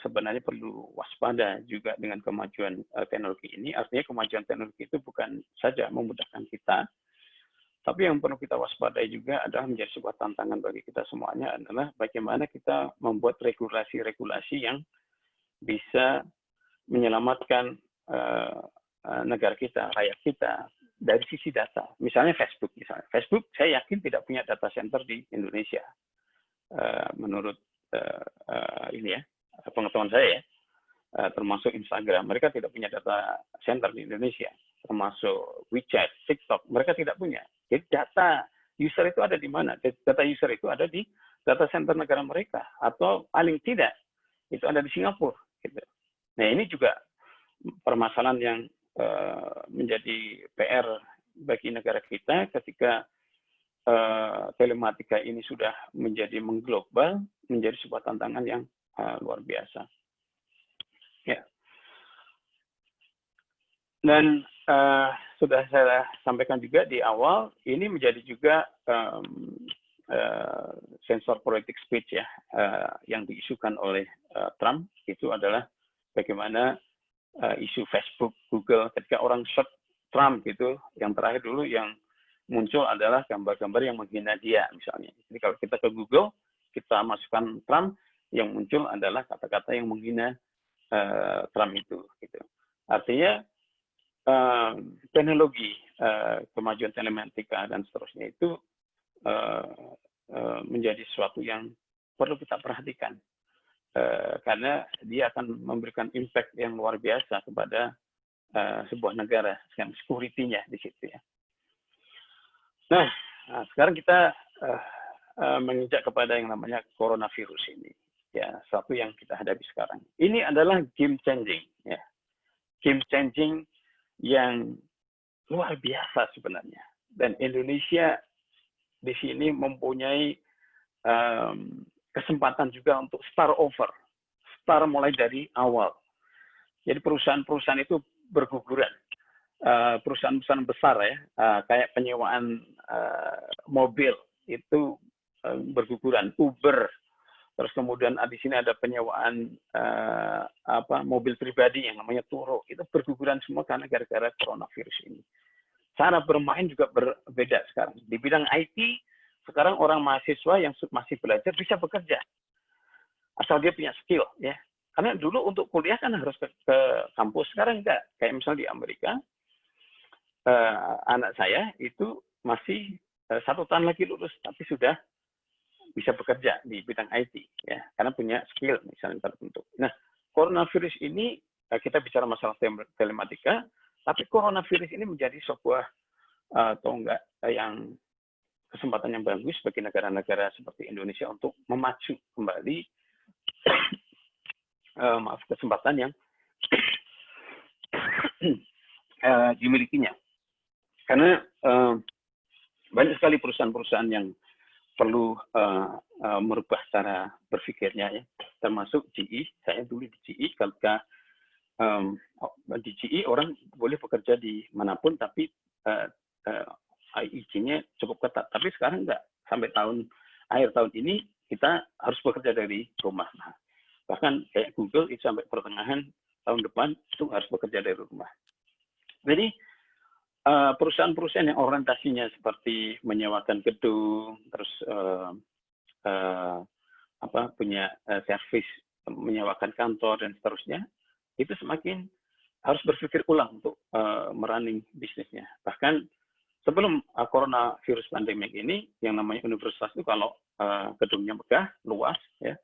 sebenarnya perlu waspada juga dengan kemajuan teknologi ini. Artinya kemajuan teknologi itu bukan saja memudahkan kita, tapi yang perlu kita waspadai juga adalah menjadi sebuah tantangan bagi kita semuanya adalah bagaimana kita membuat regulasi-regulasi yang bisa menyelamatkan negara kita, rakyat kita, dari sisi data. Misalnya Facebook. Facebook saya yakin tidak punya data center di Indonesia. Menurut ini ya, pengetahuan saya ya, termasuk Instagram. Mereka tidak punya data center di Indonesia. Termasuk WeChat, TikTok. Mereka tidak punya. Jadi data user itu ada di mana? Data user itu ada di data center negara mereka, atau paling tidak itu ada di Singapura. Gitu. Nah ini juga permasalahan yang menjadi PR bagi negara kita ketika telematika ini sudah menjadi mengglobal, menjadi sebuah tantangan yang luar biasa. Ya. Dan sudah saya sampaikan juga di awal, ini menjadi juga sensor politik speech ya, yang diisukan oleh Trump, itu adalah bagaimana isu Facebook, Google, ketika orang search Trump gitu, yang terakhir dulu yang muncul adalah gambar-gambar yang menghina dia misalnya. Jadi kalau kita ke Google, kita masukkan Trump, yang muncul adalah kata-kata yang menghina Trump itu. Gitu. Artinya teknologi, kemajuan telematika dan seterusnya itu menjadi sesuatu yang perlu kita perhatikan. Karena dia akan memberikan impact yang luar biasa kepada sebuah negara, yang security-nya di situ ya. Nah, sekarang kita menginjak kepada yang namanya coronavirus ini, ya, sesuatu yang kita hadapi sekarang. Ini adalah game changing, ya, game changing yang luar biasa sebenarnya. Dan Indonesia di sini mempunyai kesempatan juga untuk start over, start mulai dari awal. Jadi perusahaan-perusahaan itu berguguran. Perusahaan-perusahaan besar ya, kayak penyewaan mobil itu berguguran, Uber, terus kemudian di sini ada penyewaan mobil pribadi yang namanya Turo, itu berguguran semua karena gara-gara coronavirus ini. Cara bermain juga berbeda sekarang. Di bidang IT, sekarang orang mahasiswa yang masih belajar bisa bekerja, asal dia punya skill ya. Karena dulu untuk kuliah kan harus ke kampus, sekarang enggak. Kayak misalnya di Amerika, anak saya itu masih 1 tahun lagi lulus, tapi sudah bisa bekerja di bidang IT, ya, karena punya skill misalnya tertentu. Nah, coronavirus ini kita bicara masalah telematika, tapi coronavirus ini menjadi sebuah tonggak yang kesempatan yang bagus bagi negara-negara seperti Indonesia untuk memacu kembali kesempatan yang dimilikinya. Karena banyak sekali perusahaan-perusahaan yang perlu merubah cara berpikirnya, ya, termasuk GE. Saya dulu di GE, ketika di GE orang boleh bekerja di manapun, tapi izinnya cukup ketat. Tapi sekarang enggak, sampai akhir tahun ini kita harus bekerja dari rumah. Nah, bahkan kayak Google itu sampai pertengahan tahun depan itu harus bekerja dari rumah. Jadi perusahaan-perusahaan yang orientasinya seperti menyewakan gedung, terus punya servis, menyewakan kantor dan seterusnya, itu semakin harus berpikir ulang untuk merunning bisnisnya. Bahkan sebelum coronavirus pandemik ini, yang namanya universitas itu kalau gedungnya megah, luas, ya,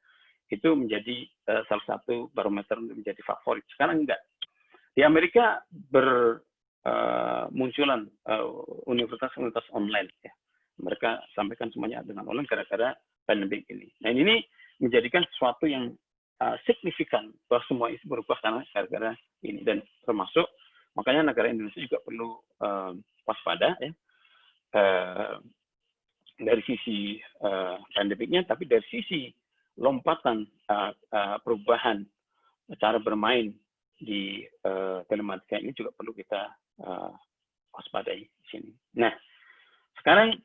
itu menjadi salah satu barometer untuk menjadi favorit. Sekarang enggak. Di Amerika munculan universitas-universitas online, ya. Mereka sampaikan semuanya dengan online gara-gara pandemi ini. Nah, ini menjadikan sesuatu yang signifikan bahwa semua itu berubah karena gara-gara ini, dan termasuk makanya negara Indonesia juga perlu waspada, ya, dari sisi pandemiknya, tapi dari sisi lompatan perubahan cara bermain di telematika ini juga perlu kita waspadai di sini. Nah, sekarang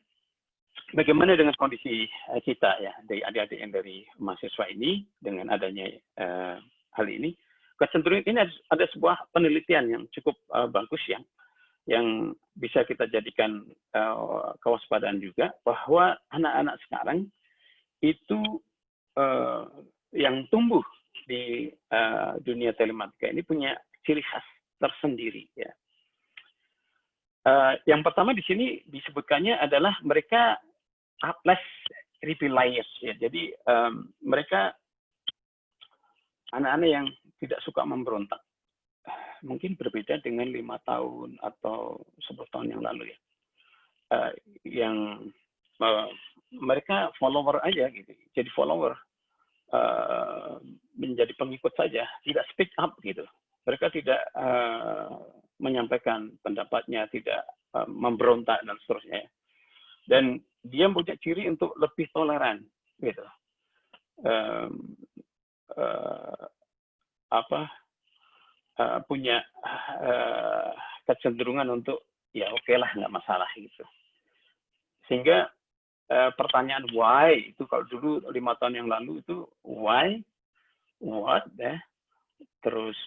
bagaimana dengan kondisi kita, ya, dari adik-adik yang dari mahasiswa ini dengan adanya hal ini? Kecenderungan ini ada sebuah penelitian yang cukup bagus, ya, yang bisa kita jadikan kewaspadaan juga, bahwa anak-anak sekarang itu yang tumbuh di dunia telematika ini punya ciri khas tersendiri, ya. Yang pertama di sini disebutkannya adalah mereka less rebellious, ya. Jadi mereka anak-anak yang tidak suka memberontak. Mungkin berbeda dengan 5 tahun atau 10 tahun yang lalu, ya. Yang mereka follower aja gitu, jadi follower, menjadi pengikut saja, tidak speak up gitu. Mereka tidak menyampaikan pendapatnya, tidak memberontak dan seterusnya. Dan dia punya ciri untuk lebih toleran gitu. Punya kecenderungan untuk ya oke lah, nggak masalah gitu. Sehingga pertanyaan why itu kalau dulu 5 tahun yang lalu itu why, what, terus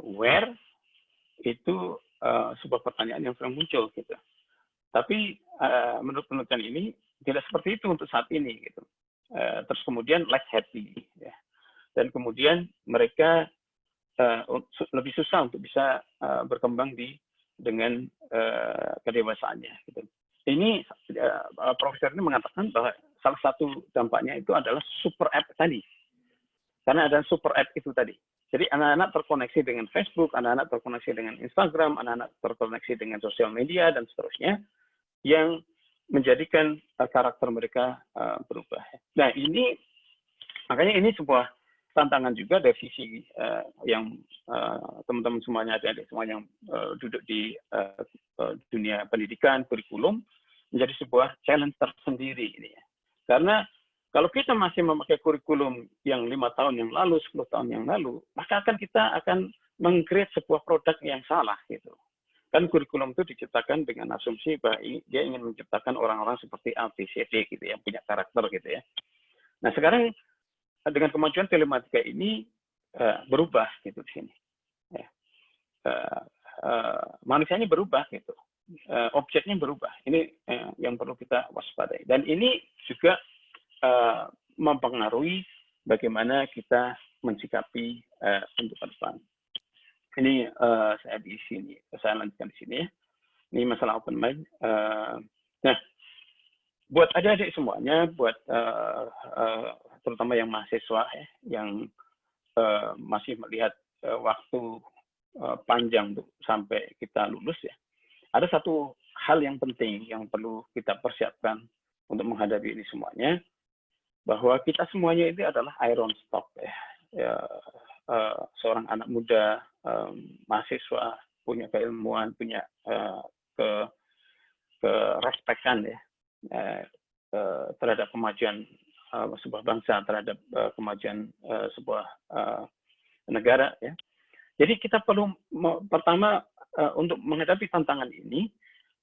where itu sebuah pertanyaan yang sering muncul gitu. Tapi menurut penelitian ini tidak seperti itu untuk saat ini gitu. Terus kemudian less happy ya. Dan kemudian mereka lebih susah untuk bisa berkembang dengan kedewasaannya gitu. Ini profesor ini mengatakan bahwa salah satu dampaknya itu adalah super app tadi. Karena ada super app itu tadi. Jadi anak-anak terkoneksi dengan Facebook, anak-anak terkoneksi dengan Instagram, anak-anak terkoneksi dengan sosial media dan seterusnya, yang menjadikan karakter mereka berubah. Nah ini makanya ini sebuah tantangan juga dari sisi yang teman-teman semuanya, adik-adik semua yang duduk di dunia pendidikan, kurikulum, menjadi sebuah challenge tersendiri ini ya. Karena kalau kita masih memakai kurikulum yang 5 tahun yang lalu, 10 tahun yang lalu, maka kita akan meng-create sebuah produk yang salah gitu. Kan kurikulum itu diciptakan dengan asumsi bahwa dia ingin menciptakan orang-orang seperti A, B, C, D gitu ya, punya karakter gitu ya. Nah sekarang dengan kemajuan telematika ini berubah gitu di sini. Ya. Manusianya berubah gitu. Objeknya berubah. Ini yang perlu kita waspadai. Dan ini juga mempengaruhi bagaimana kita mensikapi untuk ke depan. Ini saya di sini, saya lanjutkan di sini ya. Ini masalah open mind. Nah, buat adik-adik semuanya, buat terutama yang mahasiswa ya, yang masih melihat waktu panjang tuh sampai kita lulus ya. Ada satu hal yang penting yang perlu kita persiapkan untuk menghadapi ini semuanya, bahwa kita semuanya ini adalah iron stock ya. Seorang anak muda, mahasiswa, punya keilmuan, punya kerespekan ya terhadap kemajuan sebuah bangsa, terhadap kemajuan sebuah negara ya. Jadi kita perlu pertama untuk menghadapi tantangan ini,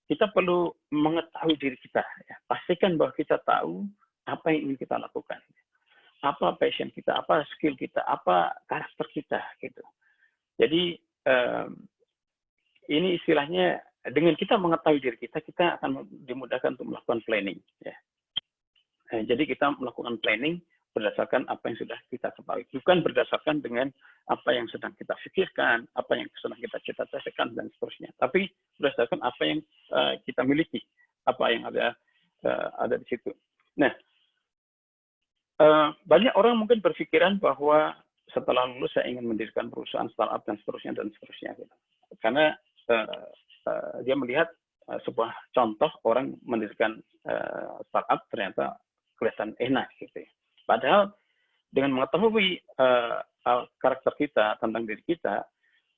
kita perlu mengetahui diri kita ya. Pastikan bahwa kita tahu apa yang ingin kita lakukan. Apa passion kita, apa skill kita, apa karakter kita gitu. Jadi ini istilahnya dengan kita mengetahui diri kita, kita akan dimudahkan untuk melakukan planning ya. Jadi kita melakukan planning berdasarkan apa yang sudah kita ketahui, bukan berdasarkan dengan apa yang sedang kita pikirkan, apa yang sedang kita cita-citakan dan seterusnya, tapi berdasarkan apa yang kita miliki, apa yang ada di situ. Nah, banyak orang mungkin berpikiran bahwa setelah lulus saya ingin mendirikan perusahaan startup dan seterusnya gitu. Karena dia melihat sebuah contoh orang mendirikan startup ternyata kelihatan enak gitu ya. Padahal dengan mengetahui karakter kita tentang diri kita,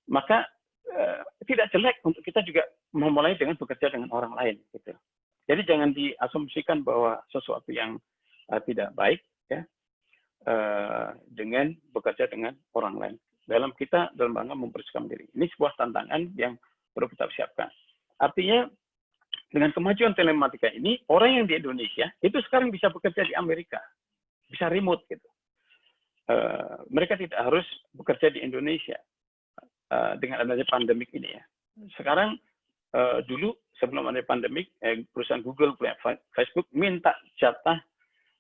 maka tidak jelek untuk kita juga memulai dengan bekerja dengan orang lain gitu. Jadi jangan diasumsikan bahwa sesuatu yang tidak baik ya dengan bekerja dengan orang lain. Dalam rangka mempersiapkan diri. Ini sebuah tantangan yang perlu kita siapkan. Artinya dengan kemajuan telematika ini, orang yang di Indonesia itu sekarang bisa bekerja di Amerika, bisa remote gitu. Mereka tidak harus bekerja di Indonesia dengan adanya pandemik ini ya. Sekarang dulu sebelum ada pandemik, perusahaan Google, Facebook minta jatah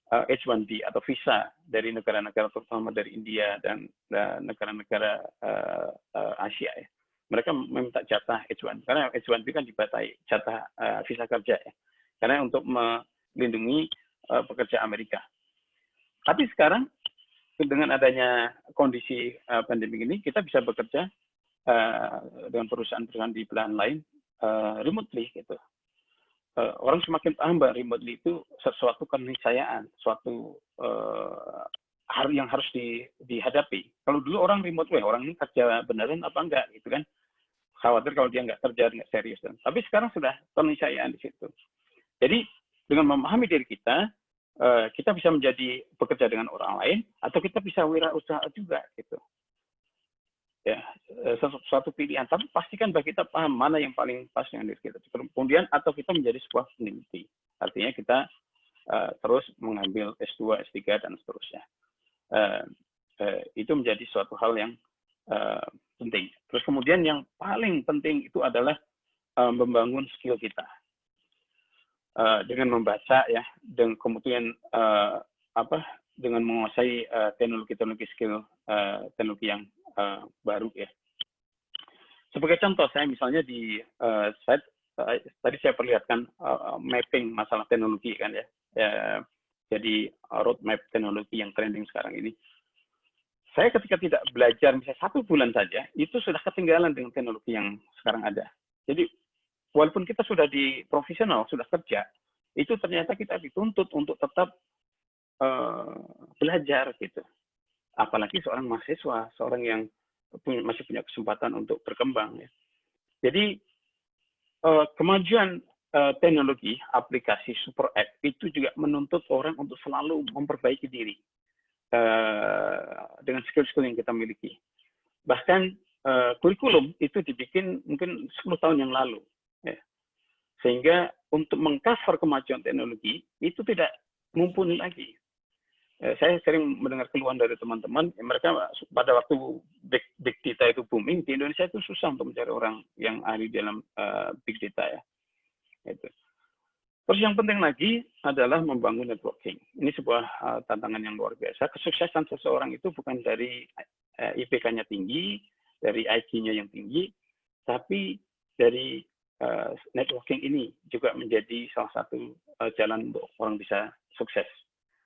H1B atau visa dari negara-negara terutama dari India dan negara-negara Asia ya. Mereka meminta jatah H1 karena H1B kan dibatasi jatah visa kerja ya. Karena untuk melindungi pekerja Amerika. Tapi sekarang dengan adanya kondisi pandemi ini kita bisa bekerja dengan perusahaan-perusahaan di belahan lain remotely gitu. orang semakin paham bahwa remotely itu sesuatu keniscayaan, suatu hal yang harus dihadapi. Kalau dulu orang remote, orang ini kerja beneran apa enggak gitu kan? Khawatir kalau dia nggak kerja, nggak serius. Tapi sekarang sudah keniscayaan di situ. Jadi dengan memahami diri kita, kita bisa menjadi bekerja dengan orang lain, atau kita bisa wirausaha juga gitu. Ya, suatu pilihan. Tapi pastikan bahwa kita paham mana yang paling pas dengan diri kita. Kemudian atau kita menjadi sebuah peneliti. Artinya kita terus mengambil S2, S3 dan seterusnya. Itu menjadi suatu hal yang penting. Terus kemudian yang paling penting itu adalah membangun skill kita. Dengan membaca ya, dan kemudian dengan menguasai teknologi skill teknologi yang baru ya. Sebagai contoh, saya misalnya di slide tadi saya perlihatkan mapping masalah teknologi kan ya. Jadi roadmap teknologi yang trending sekarang ini. Saya ketika tidak belajar misalnya 1 bulan saja, itu sudah ketinggalan dengan teknologi yang sekarang ada. Jadi walaupun kita sudah di profesional, sudah kerja, itu ternyata kita dituntut untuk tetap belajar gitu. Apalagi seorang mahasiswa, seorang yang masih punya kesempatan untuk berkembang ya. Jadi kemajuan teknologi, aplikasi super app itu juga menuntut orang untuk selalu memperbaiki diri dengan skill-skill yang kita miliki. Bahkan kurikulum itu dibikin mungkin 10 tahun yang lalu. Ya. Sehingga untuk mengcover kemajuan teknologi itu tidak mumpuni lagi. Saya sering mendengar keluhan dari teman-teman, mereka pada waktu big data itu booming, di Indonesia itu susah untuk mencari orang yang ahli dalam big data ya. Itu. Terus yang penting lagi adalah membangun networking. Ini sebuah tantangan yang luar biasa. Kesuksesan seseorang itu bukan dari IPK-nya tinggi, dari IQ-nya yang tinggi, tapi dari networking ini juga menjadi salah satu jalan untuk orang bisa sukses.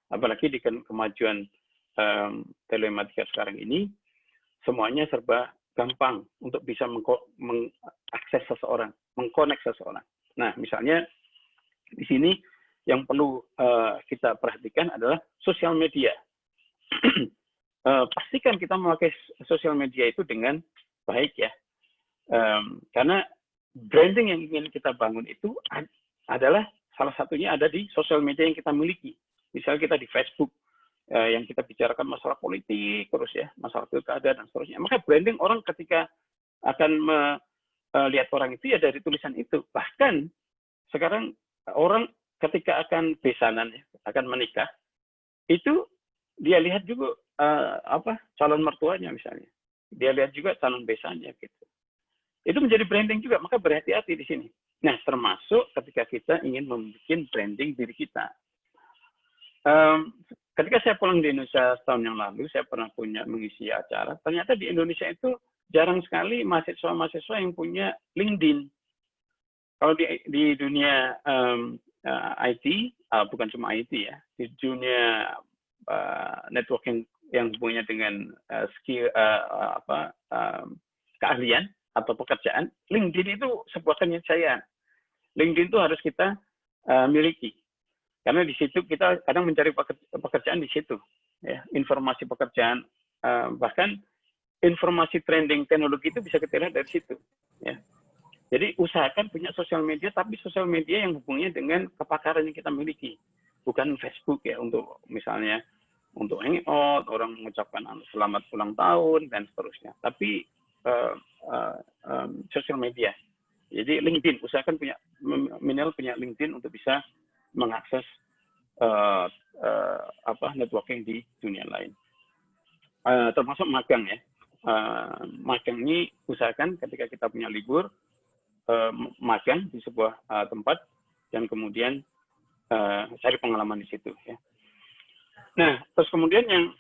Apalagi di kemajuan telematika sekarang ini, semuanya serba gampang untuk bisa mengakses seseorang, mengkonek seseorang. Nah, misalnya di sini yang perlu kita perhatikan adalah sosial media. Pastikan kita memakai sosial media itu dengan baik ya, karena branding yang ingin kita bangun itu adalah salah satunya ada di sosial media yang kita miliki. Misalnya kita di Facebook yang kita bicarakan masalah politik terus ya, masalah pilkada dan seterusnya. Maka branding orang ketika akan melihat orang itu ya dari tulisan itu. Bahkan sekarang orang ketika akan besanan ya, akan menikah, itu dia lihat juga calon mertuanya misalnya. Dia lihat juga calon besannya gitu. Itu menjadi branding juga, maka berhati-hati di sini. Nah, termasuk ketika kita ingin membuat branding diri kita. Ketika saya pulang di Indonesia setahun yang lalu, saya pernah mengisi acara. Ternyata di Indonesia itu jarang sekali mahasiswa-mahasiswa yang punya LinkedIn. Kalau di dunia IT, bukan cuma IT ya, di dunia networking yang hubungannya dengan skill keahlian atau pekerjaan, LinkedIn itu sebuah keniscayaan. LinkedIn itu harus kita miliki. Karena di situ kita kadang mencari pekerjaan di situ, ya, informasi pekerjaan, bahkan informasi trending teknologi itu bisa kita lihat dari situ. Ya. Jadi usahakan punya sosial media, tapi sosial media yang hubungannya dengan kepakaran yang kita miliki, bukan Facebook ya untuk misalnya untuk hangout, orang mengucapkan selamat ulang tahun dan seterusnya. Tapi sosial media, jadi LinkedIn, usahakan minimal punya LinkedIn untuk bisa mengakses networking di dunia lain, termasuk magang ya. Magang ini usahakan ketika kita punya libur magang di sebuah tempat dan kemudian cari pengalaman di situ ya. Nah, terus kemudian yang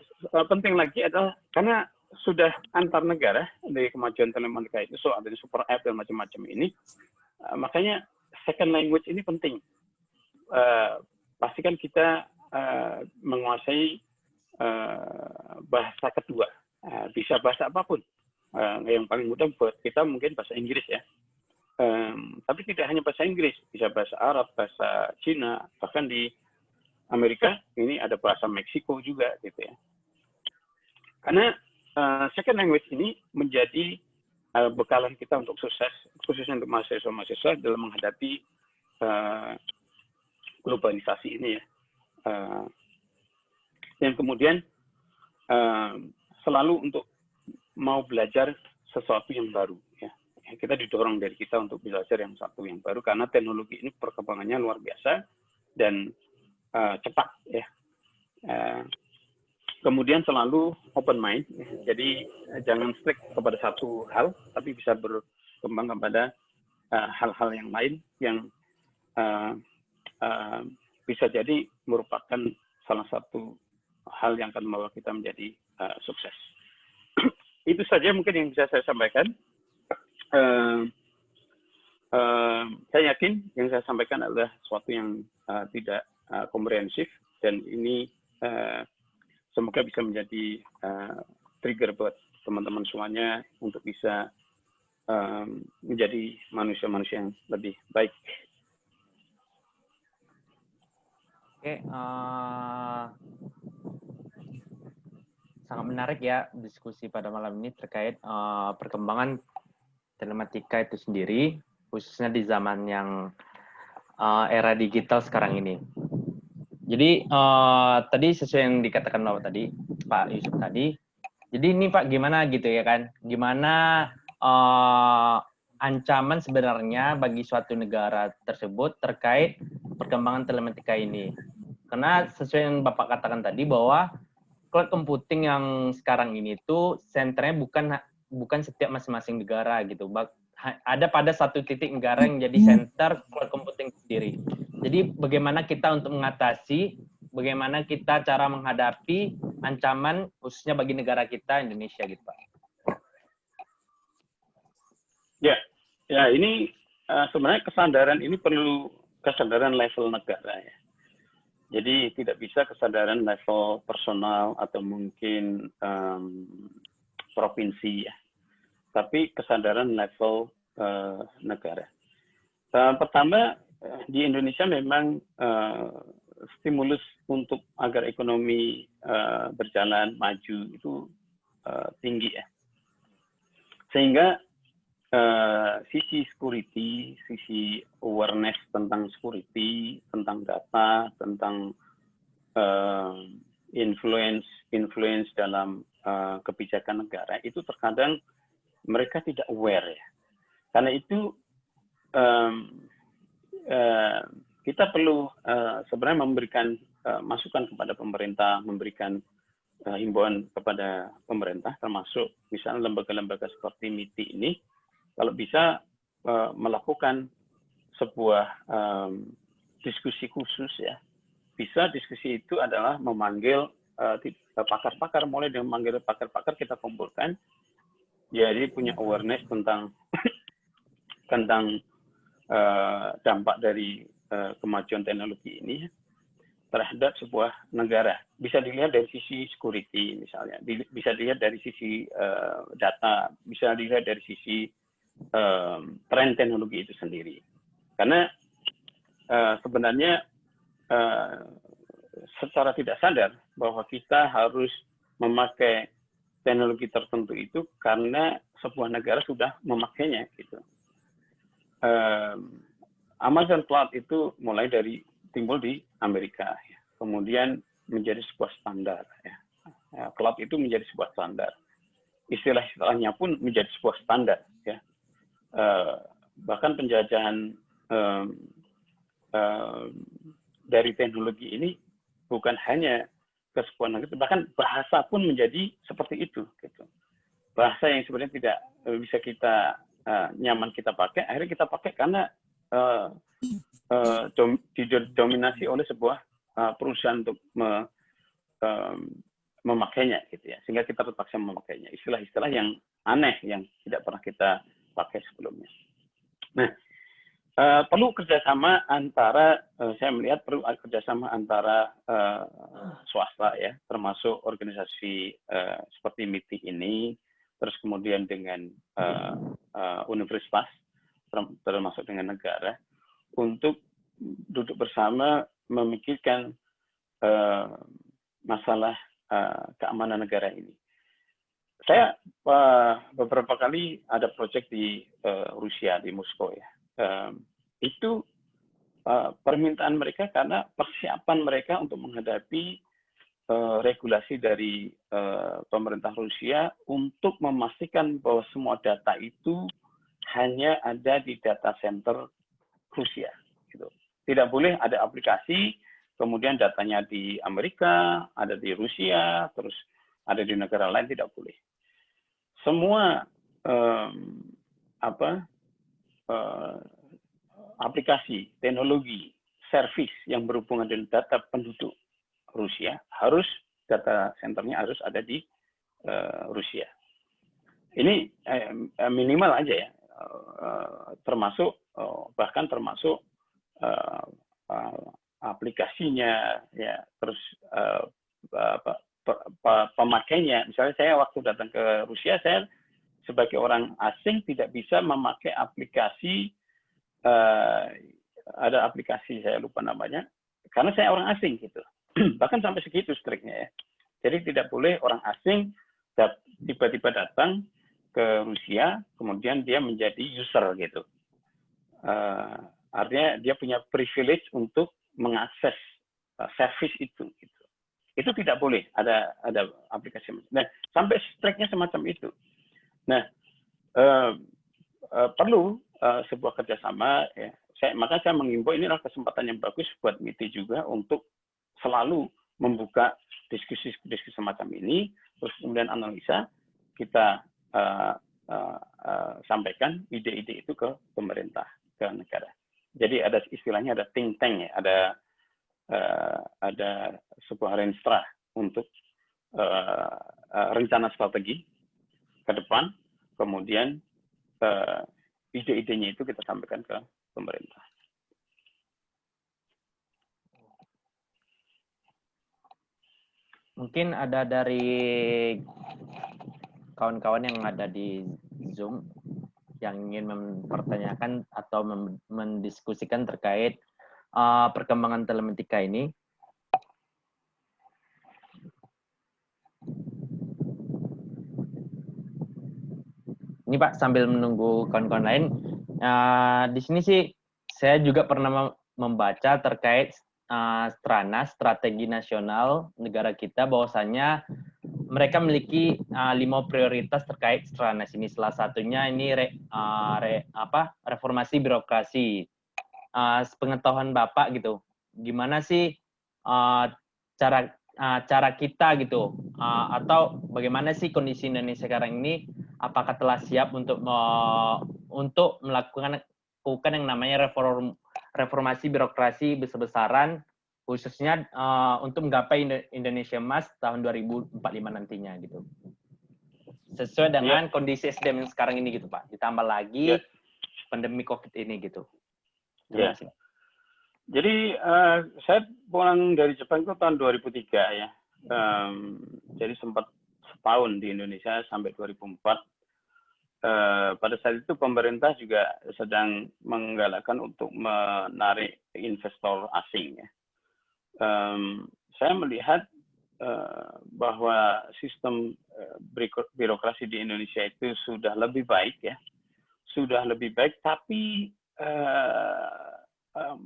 penting lagi adalah karena sudah antar negara dari kemajuan telematika itu, so ada super app dan macam-macam ini, makanya second language ini penting. Pastikan kita menguasai bahasa kedua, bisa bahasa apapun. Yang paling mudah buat kita mungkin bahasa Inggris ya. tapi tidak hanya bahasa Inggris, bisa bahasa Arab, bahasa Cina, bahkan di Amerika ini ada bahasa Meksiko juga gitu ya. Karena second language ini menjadi bekalan kita untuk sukses, khususnya untuk mahasiswa-mahasiswa dalam menghadapi globalisasi ini ya. Dan kemudian selalu untuk mau belajar sesuatu yang baru ya. Kita didorong dari kita untuk belajar yang satu yang baru karena teknologi ini perkembangannya luar biasa dan cepat ya. Kemudian selalu open mind, ya. Jadi jangan strict kepada satu hal, tapi bisa berkembang kepada hal-hal yang lain yang bisa jadi merupakan salah satu hal yang akan membawa kita menjadi sukses. Itu saja mungkin yang bisa saya sampaikan. Saya yakin yang saya sampaikan adalah sesuatu yang tidak komprehensif dan ini semoga bisa menjadi trigger buat teman-teman semuanya untuk bisa menjadi manusia-manusia yang lebih baik. Oke, sangat menarik ya diskusi pada malam ini terkait perkembangan telematika itu sendiri, khususnya di zaman yang era digital sekarang ini. Jadi tadi sesuai yang dikatakan Pak Yusuf tadi. Jadi ini Pak gimana gitu ya kan? Gimana ancaman sebenarnya bagi suatu negara tersebut terkait perkembangan telematika ini? Karena sesuai yang Bapak katakan tadi bahwa cloud computing yang sekarang ini tuh senternya bukan setiap masing-masing negara gitu. Ada pada satu titik negara yang jadi center cloud computing sendiri. Jadi bagaimana kita untuk mengatasi, bagaimana kita cara menghadapi ancaman khususnya bagi negara kita Indonesia gitu Pak. Ya ini sebenarnya kesadaran ini perlu kesadaran level negara ya. Jadi tidak bisa kesadaran level personal atau mungkin provinsi ya, tapi kesadaran level negara. Pertama di Indonesia memang stimulus untuk agar ekonomi berjalan maju itu tinggi ya, sehingga sisi security, sisi awareness tentang security, tentang data, tentang influence dalam kebijakan negara itu terkadang mereka tidak aware ya. Karena itu kita perlu sebenarnya memberikan masukan kepada pemerintah, memberikan himbauan kepada pemerintah, termasuk misalnya lembaga-lembaga seperti MITI ini, kalau bisa melakukan sebuah diskusi khusus ya. Bisa diskusi itu adalah memanggil pakar-pakar, mulai dengan memanggil pakar-pakar kita kumpulkan. Jadi punya awareness tentang dampak dari kemajuan teknologi ini terhadap sebuah negara. Bisa dilihat dari sisi security misalnya, bisa dilihat dari sisi data, bisa dilihat dari sisi tren teknologi itu sendiri. Karena sebenarnya secara tidak sadar bahwa kita harus memakai teknologi tertentu itu karena sebuah negara sudah memakainya gitu. Amazon Cloud itu mulai dari timbul di Amerika, ya. Kemudian menjadi sebuah standar. Ya. Cloud itu menjadi sebuah standar. Istilah-istilahnya pun menjadi sebuah standar. Ya. Bahkan penjajahan dari teknologi ini bukan hanya ke sebuah negara, bahkan bahasa pun menjadi seperti itu. Gitu. Bahasa yang sebenarnya tidak bisa kita nyaman kita pakai, akhirnya kita pakai karena didominasi oleh sebuah perusahaan untuk memakainya, gitu ya, sehingga kita terpaksa memakainya. Istilah-istilah yang aneh yang tidak pernah kita pakai sebelumnya. Nah, perlu kerjasama antara, saya melihat perlu kerjasama antara swasta ya, termasuk organisasi seperti MITI ini, terus kemudian dengan universitas termasuk dengan negara, untuk duduk bersama memikirkan masalah keamanan negara ini. Saya beberapa kali ada proyek di Rusia, di Moskow ya. Itu permintaan mereka karena persiapan mereka untuk menghadapi regulasi dari pemerintah Rusia untuk memastikan bahwa semua data itu hanya ada di data center Rusia. Gitu. Tidak boleh ada aplikasi, kemudian datanya di Amerika, ada di Rusia, terus ada di negara lain, tidak boleh. Semua aplikasi, teknologi, service yang berhubungan dengan data penduduk Rusia harus data centernya harus ada di Rusia. Ini minimal aja ya, termasuk bahkan termasuk aplikasinya ya, terus pemakainya. Misalnya saya waktu datang ke Rusia, saya sebagai orang asing tidak bisa memakai aplikasi, ada aplikasi saya lupa namanya, karena saya orang asing gitu. Bahkan sampai segitu striknya ya. Jadi tidak boleh orang asing tiba-tiba datang ke Rusia, kemudian dia menjadi user gitu. Artinya dia punya privilege untuk mengakses service itu. Gitu. Itu tidak boleh ada aplikasi. Nah, sampai striknya semacam itu. Nah, perlu sebuah kerjasama. Ya. Maka saya mengimbau ini adalah kesempatan yang bagus buat MITI juga untuk selalu membuka diskusi semacam ini, terus kemudian analisa, kita sampaikan ide-ide itu ke pemerintah, ke negara. Jadi ada istilahnya ada think tank ya, ada sebuah renstra untuk rencana strategi ke depan, kemudian ide-idenya itu kita sampaikan ke pemerintah. Mungkin ada dari kawan-kawan yang ada di Zoom yang ingin mempertanyakan atau mendiskusikan terkait perkembangan telematika ini. Ini Pak, sambil menunggu kawan-kawan lain, di sini sih saya juga pernah membaca terkait Stranas, strategi nasional negara kita, bahwasannya mereka memiliki 5 prioritas terkait Stranas ini. Salah satunya ini reformasi birokrasi. Sepengetahuan Bapak gitu, gimana sih cara kita gitu, atau bagaimana sih kondisi Indonesia sekarang ini? Apakah telah siap untuk melakukan yang namanya reformasi birokrasi besar-besaran, khususnya untuk menggapai Indonesia Emas tahun 2045 nantinya gitu. Sesuai dengan kondisi SDM yang sekarang ini gitu Pak. Ditambah lagi pandemi COVID ini gitu. Ya. Jadi saya pulang dari Jepang itu tahun 2003 ya. Jadi sempat setahun di Indonesia sampai 2004. Pada saat itu pemerintah juga sedang menggalakkan untuk menarik investor asing. Ya. Saya melihat bahwa sistem birokrasi di Indonesia itu sudah lebih baik ya, sudah lebih baik, tapi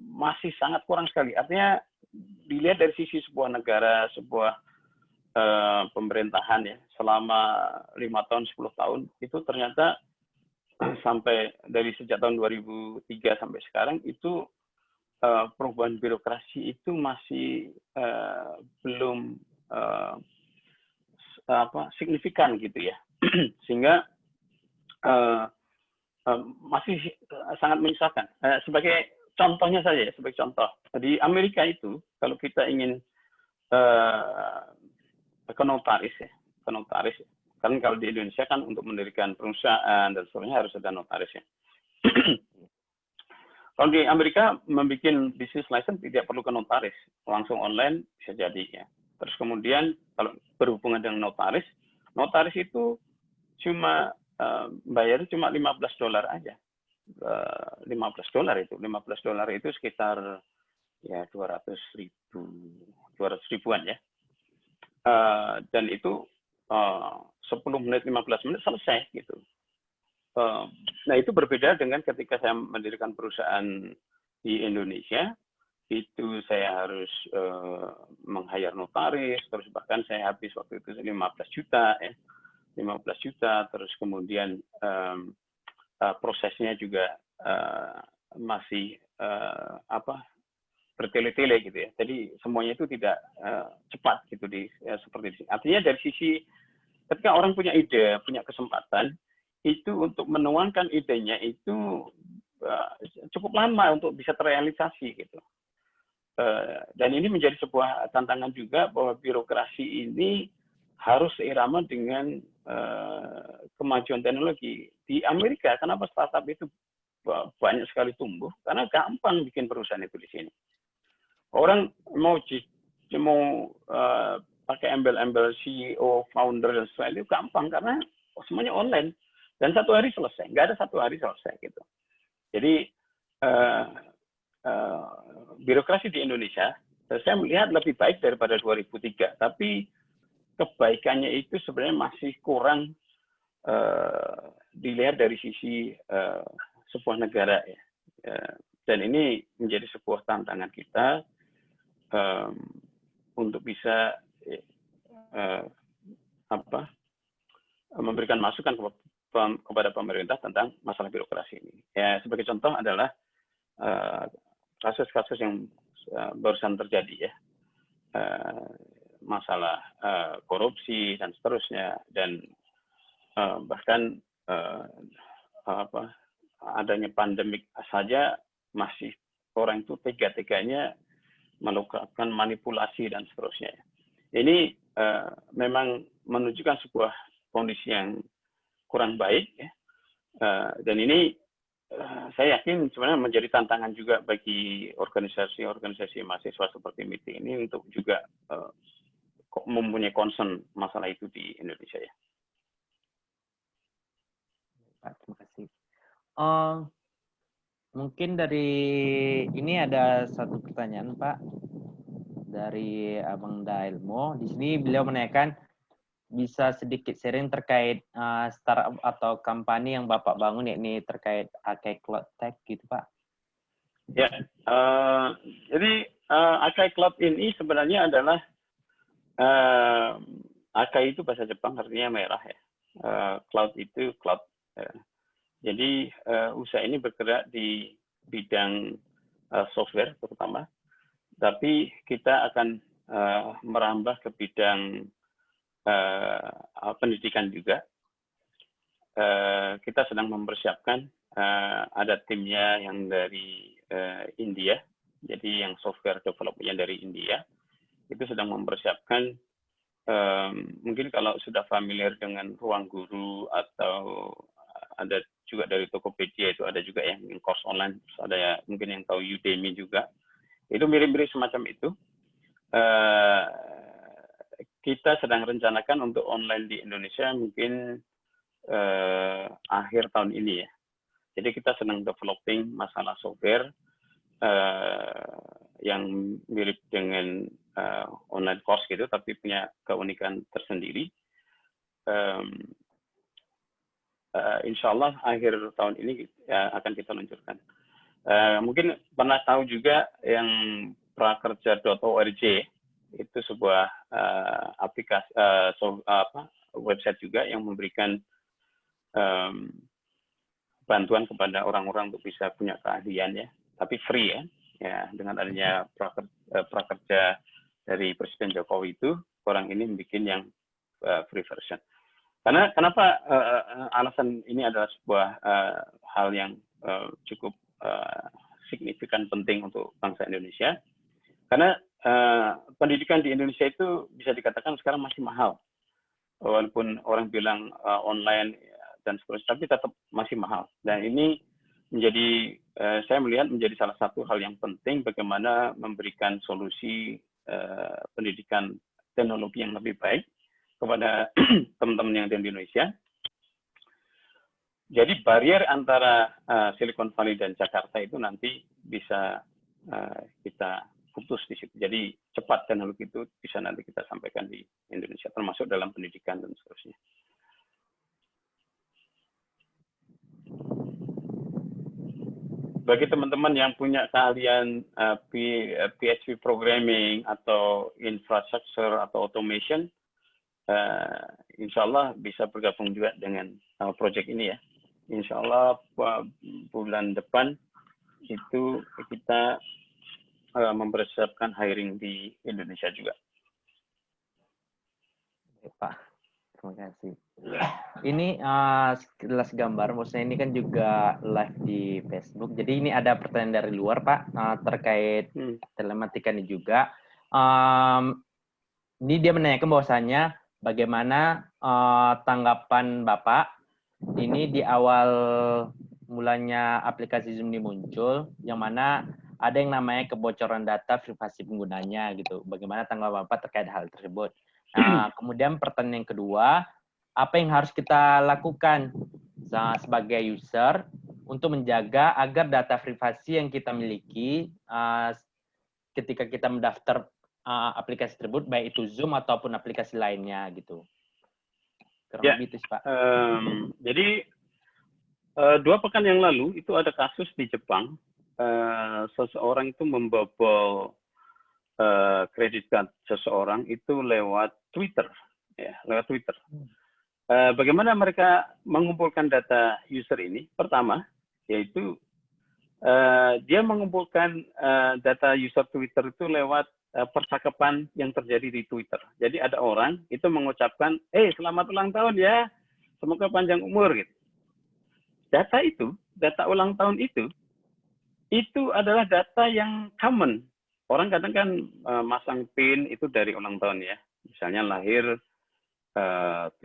masih sangat kurang sekali. Artinya dilihat dari sisi sebuah negara, sebuah pemerintahan ya, selama 5 tahun, 10 tahun, itu ternyata sampai dari sejak tahun 2003 sampai sekarang itu perubahan birokrasi itu masih belum signifikan gitu ya, sehingga masih sangat menyusahkan. Sebagai contohnya saja, sebagai contoh di Amerika itu kalau kita ingin ke notaris ya, kan kalau di Indonesia kan untuk mendirikan perusahaan dan sebagainya harus ada notaris ya. Kalau di Amerika membuat bisnis license tidak perlu ke notaris, langsung online bisa jadi ya. Terus kemudian kalau berhubungan dengan notaris itu cuma bayarnya cuma $15 aja. $15 itu. $15 itu sekitar ya 200 ribuan ya. Dan itu 10 menit, 15 menit selesai gitu. Nah itu berbeda dengan ketika saya mendirikan perusahaan di Indonesia, itu saya harus meng-hire notaris, terus bahkan saya habis waktu itu 15 juta ya. 15 juta, terus kemudian prosesnya juga masih bertele-tele gitu ya. Jadi semuanya itu tidak cepat gitu seperti di sini. Artinya dari sisi ketika orang punya ide, punya kesempatan, itu untuk menuangkan idenya itu cukup lama untuk bisa terrealisasi gitu. Dan ini menjadi sebuah tantangan juga bahwa birokrasi ini harus seirama dengan kemajuan teknologi. Di Amerika, kenapa startup itu banyak sekali tumbuh? Karena gampang bikin perusahaan itu di sini. Orang mau pakai embel-embel CEO, founder, dan sebagainya itu gampang karena semuanya online. Dan 1 hari selesai. Nggak ada 1 hari selesai gitu. Jadi, birokrasi di Indonesia, saya melihat lebih baik daripada 2003. Tapi kebaikannya itu sebenarnya masih kurang dilihat dari sisi sebuah negara ya. Dan ini menjadi sebuah tantangan kita untuk bisa memberikan masukan kepada pemerintah tentang masalah birokrasi ini. Ya, sebagai contoh adalah kasus-kasus yang barusan terjadi ya, masalah korupsi dan seterusnya, dan bahkan adanya pandemik saja masih orang itu tega-teganya melakukan manipulasi dan seterusnya. Ini memang menunjukkan sebuah kondisi yang kurang baik ya. Dan ini saya yakin sebenarnya menjadi tantangan juga bagi organisasi-organisasi mahasiswa seperti MITI ini untuk juga mempunyai concern masalah itu di Indonesia ya. Pak, terima kasih. Mungkin dari ini ada satu pertanyaan Pak dari Abang Dailmo. Di sini beliau menanyakan bisa sedikit sharing terkait startup atau company yang Bapak bangun, yakni terkait Akai Cloud Tech gitu Pak. Ya, jadi Akai Cloud ini sebenarnya adalah Akai itu bahasa Jepang artinya merah ya. Cloud itu cloud. Jadi usaha ini bergerak di bidang software terutama, tapi kita akan merambah ke bidang pendidikan juga. Kita sedang mempersiapkan ada timnya yang dari India, jadi yang software development dari India itu sedang mempersiapkan. Mungkin kalau sudah familiar dengan Ruang Guru atau ada juga dari Tokopedia, itu ada juga yang course online, ada ya, mungkin yang tahu Udemy juga, itu mirip-mirip semacam itu. Kita sedang rencanakan untuk online di Indonesia mungkin akhir tahun ini ya. Jadi kita sedang developing masalah software yang mirip dengan online course gitu, tapi punya keunikan tersendiri. Insya Allah akhir tahun ini akan kita luncurkan. Mungkin pernah tahu juga yang prakerja.org, itu sebuah aplikasi website juga yang memberikan bantuan kepada orang-orang untuk bisa punya keahlian ya, tapi free ya, dengan adanya prakerja dari Presiden Jokowi itu, orang ini bikin yang free version. Karena kenapa alasan ini adalah sebuah hal yang cukup signifikan penting untuk bangsa Indonesia, karena pendidikan di Indonesia itu bisa dikatakan sekarang masih mahal, walaupun orang bilang online dan seterusnya, tapi tetap masih mahal. Dan ini menjadi saya melihat menjadi salah satu hal yang penting bagaimana memberikan solusi pendidikan teknologi yang lebih baik kepada teman-teman yang ada di Indonesia. jadi barrier antara Silicon Valley dan Jakarta itu nanti bisa kita putus di situ. Jadi cepat teknologi itu bisa nanti kita sampaikan di Indonesia, termasuk dalam pendidikan dan seterusnya. Bagi teman-teman yang punya keahlian PHP programming atau infrastructure atau automation, insya Allah bisa bergabung juga dengan project ini ya. Insya Allah bulan depan itu kita mempersiapkan hiring di Indonesia juga. Pak, terima kasih. Ini sekilas gambar, maksudnya ini kan juga live di Facebook. Jadi ini ada pertanyaan dari luar, Pak, terkait telematika ini juga. Ini dia menanyakan bahwasanya bagaimana tanggapan Bapak ini di awal mulanya aplikasi Zoom ini muncul, yang mana ada yang namanya kebocoran data privasi penggunanya gitu. Bagaimana tanggapan Bapak terkait hal tersebut? Nah, kemudian pertanyaan yang kedua, apa yang harus kita lakukan sebagai user untuk menjaga agar data privasi yang kita miliki ketika kita mendaftar aplikasi tersebut, baik itu Zoom ataupun aplikasi lainnya gitu. Kurang lebih itu, Pak. Jadi 2 pekan yang lalu itu ada kasus di Jepang, seseorang itu membobol kredit card seseorang itu lewat Twitter, ya, lewat Twitter. Bagaimana mereka mengumpulkan data user ini? Pertama, yaitu dia mengumpulkan data user Twitter itu lewat percakapan yang terjadi di Twitter. Jadi ada orang itu mengucapkan, selamat ulang tahun ya, semoga panjang umur gitu. Data ulang tahun itu adalah data yang common. Orang kadang kan masang pin itu dari ulang tahun ya. Misalnya lahir 17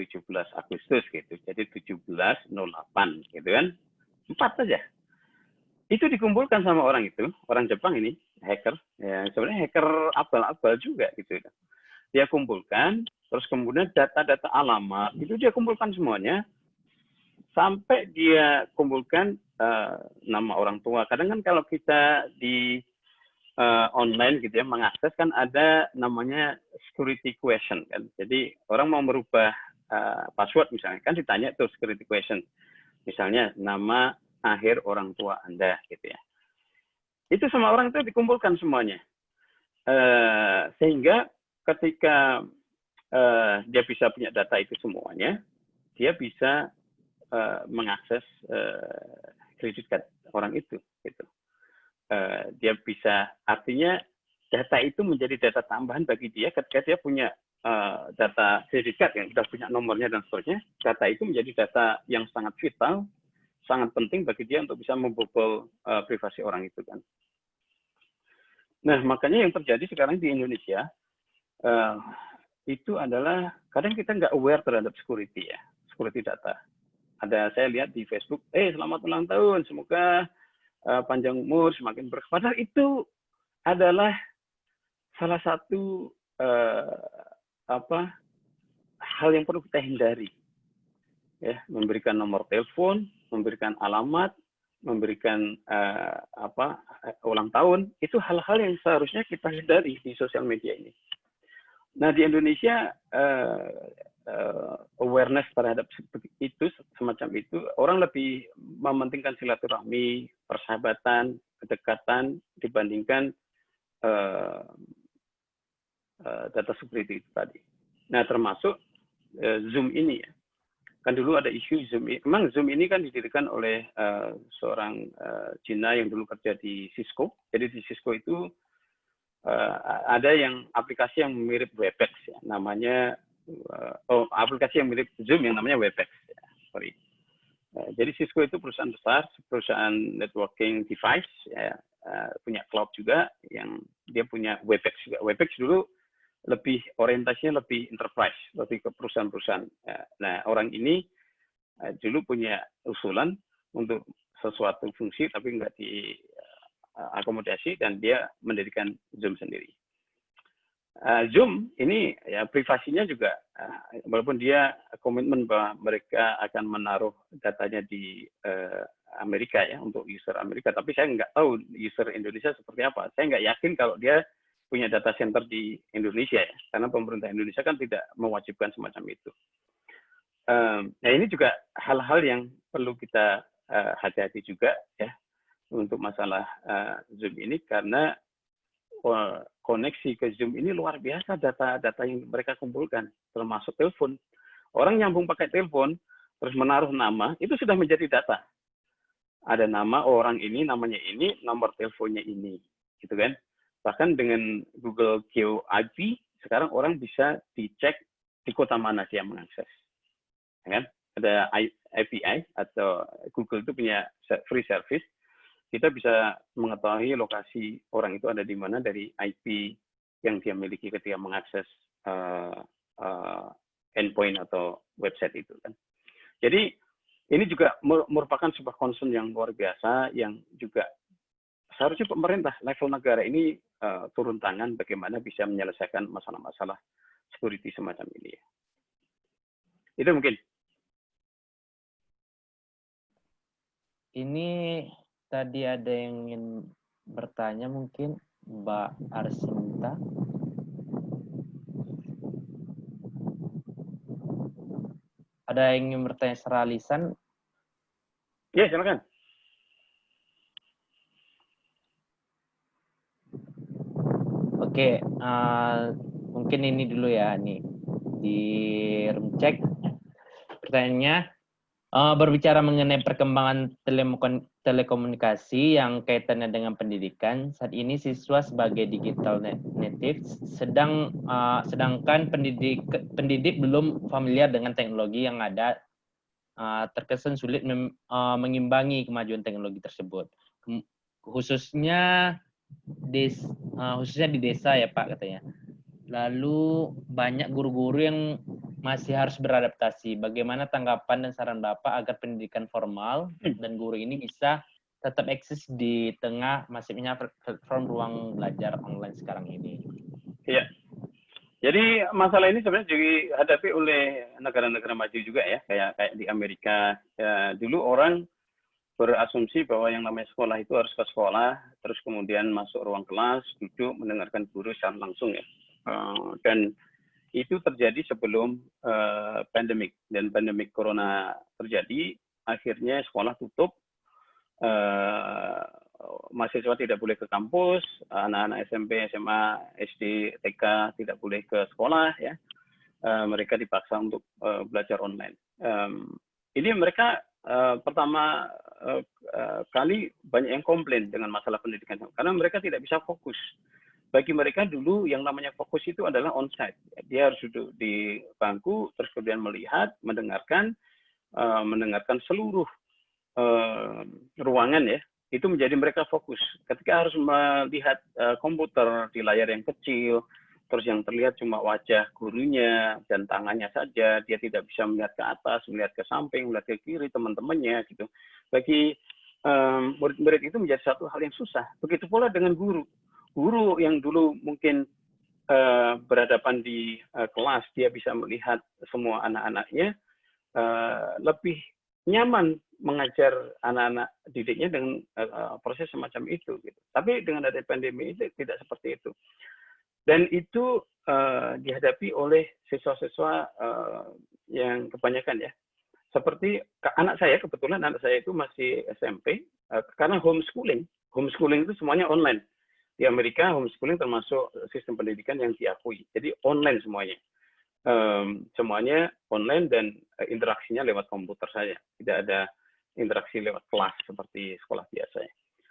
Agustus gitu. Jadi 1708 gitu kan. 4 saja. Itu dikumpulkan sama orang itu, orang Jepang ini, hacker. Ya, sebenarnya hacker abal-abal juga gitu. Dia kumpulkan, terus kemudian data-data alamat, itu dia kumpulkan semuanya. Sampai dia kumpulkan nama orang tua. Kadang kan kalau kita di online gitu ya, mengakses kan ada namanya security question kan. Jadi orang mau merubah password misalnya, kan ditanya tuh security question. Misalnya nama akhir orang tua Anda gitu ya. Itu semua orang itu dikumpulkan semuanya. Sehingga ketika dia bisa punya data itu semuanya, dia bisa mengakses kredit card orang itu gitu. Dia bisa, artinya data itu menjadi data tambahan bagi dia ketika dia punya data kredit card yang sudah punya nomornya dan seterusnya. Data itu menjadi data yang sangat vital, sangat penting bagi dia untuk bisa membobol privasi orang itu kan. Nah, makanya yang terjadi sekarang di Indonesia itu adalah kadang kita nggak aware terhadap security ya, security data. Ada saya lihat di Facebook, selamat ulang tahun, semoga panjang umur, semakin berkah. Padahal itu adalah salah satu hal yang perlu kita hindari. Ya, memberikan nomor telepon, memberikan alamat, memberikan ulang tahun, itu hal-hal yang seharusnya kita hindari di sosial media ini. Nah, di Indonesia awareness terhadap itu, semacam itu, orang lebih mementingkan silaturahmi, persahabatan, kedekatan dibandingkan data security itu tadi. Nah, termasuk Zoom ini ya. Kan dulu ada isu Zoom. Memang Zoom ini kan didirikan oleh seorang Cina yang dulu kerja di Cisco. Jadi di Cisco itu ada yang aplikasi yang mirip Webex ya, namanya aplikasi yang mirip Zoom yang namanya Webex ya. Sorry. Jadi Cisco itu perusahaan besar, perusahaan networking device ya, punya cloud juga, yang dia punya Webex juga. Webex dulu lebih orientasinya lebih enterprise, lebih ke perusahaan-perusahaan. Nah, orang ini dulu punya usulan untuk sesuatu fungsi tapi nggak diakomodasi dan dia mendirikan Zoom sendiri. Zoom ini ya privasinya juga, walaupun dia komitmen bahwa mereka akan menaruh datanya di Amerika ya untuk user Amerika, tapi saya nggak tahu user Indonesia seperti apa. Saya nggak yakin kalau dia punya data center di Indonesia ya, karena pemerintah Indonesia kan tidak mewajibkan semacam itu. Nah ini juga hal-hal yang perlu kita hati-hati juga ya untuk masalah Zoom ini, karena koneksi ke Zoom ini luar biasa data-data yang mereka kumpulkan, termasuk telepon. Orang nyambung pakai telepon, terus menaruh nama, itu sudah menjadi data. Ada nama orang ini, namanya ini, nomor teleponnya ini, gitu kan. Bahkan dengan Google Geo IP, sekarang orang bisa dicek di kota mana dia mengakses. Ya kan? Ada API, atau Google itu punya free service, kita bisa mengetahui lokasi orang itu ada di mana dari IP yang dia miliki ketika mengakses endpoint atau website itu kan. Jadi ini juga merupakan sebuah concern yang luar biasa, yang juga seharusnya pemerintah level negara ini turun tangan bagaimana bisa menyelesaikan masalah-masalah security semacam ini. Itu mungkin. Ini tadi ada yang ingin bertanya, mungkin Mbak Arsinta. Ada yang ingin bertanya secara lisan? Ya, silakan. Oke, mungkin ini dulu ya, nih di room check. Pertanyaannya, berbicara mengenai perkembangan telekomunikasi yang kaitannya dengan pendidikan, saat ini siswa sebagai digital native sedangkan pendidik belum familiar dengan teknologi yang ada, terkesan sulit mengimbangi kemajuan teknologi tersebut. Khususnya di desa ya Pak katanya. Lalu banyak guru-guru yang masih harus beradaptasi. Bagaimana tanggapan dan saran Bapak agar pendidikan formal dan guru ini bisa tetap eksis di tengah masifnya platform ruang belajar online sekarang ini? Iya. Jadi masalah ini sebenarnya dihadapi oleh negara-negara maju juga ya, kayak di Amerika. Ya, dulu orang berasumsi bahwa yang namanya sekolah itu harus ke sekolah, terus kemudian masuk ruang kelas, duduk, mendengarkan guru secara langsung ya. Dan itu terjadi sebelum pandemik, dan pandemik corona terjadi, akhirnya sekolah tutup, mahasiswa tidak boleh ke kampus, anak-anak SMP, SMA, SD, TK tidak boleh ke sekolah ya, mereka dipaksa untuk belajar online. Ini mereka pertama kali banyak yang komplain dengan masalah pendidikan karena mereka tidak bisa fokus. Bagi mereka dulu yang namanya fokus itu adalah onsite. Dia harus duduk di bangku, terus kemudian melihat, mendengarkan seluruh ruangan ya. Itu menjadi mereka fokus. Ketika harus melihat komputer di layar yang kecil, terus yang terlihat cuma wajah gurunya dan tangannya saja, dia tidak bisa melihat ke atas, melihat ke samping, melihat ke kiri teman-temannya gitu. Bagi murid-murid itu menjadi satu hal yang susah. Begitu pula dengan guru. Guru yang dulu mungkin berhadapan di kelas, dia bisa melihat semua anak-anaknya, lebih nyaman mengajar anak-anak didiknya dengan proses semacam itu. Gitu. Tapi dengan ada pandemi itu tidak seperti itu. Dan itu dihadapi oleh siswa-siswa yang kebanyakan ya. Seperti anak saya, kebetulan anak saya itu masih SMP, karena homeschooling. Homeschooling itu semuanya online. Di Amerika, homeschooling termasuk sistem pendidikan yang diakui. Jadi online semuanya. Semuanya online dan interaksinya lewat komputer saja. Tidak ada interaksi lewat kelas seperti sekolah biasa.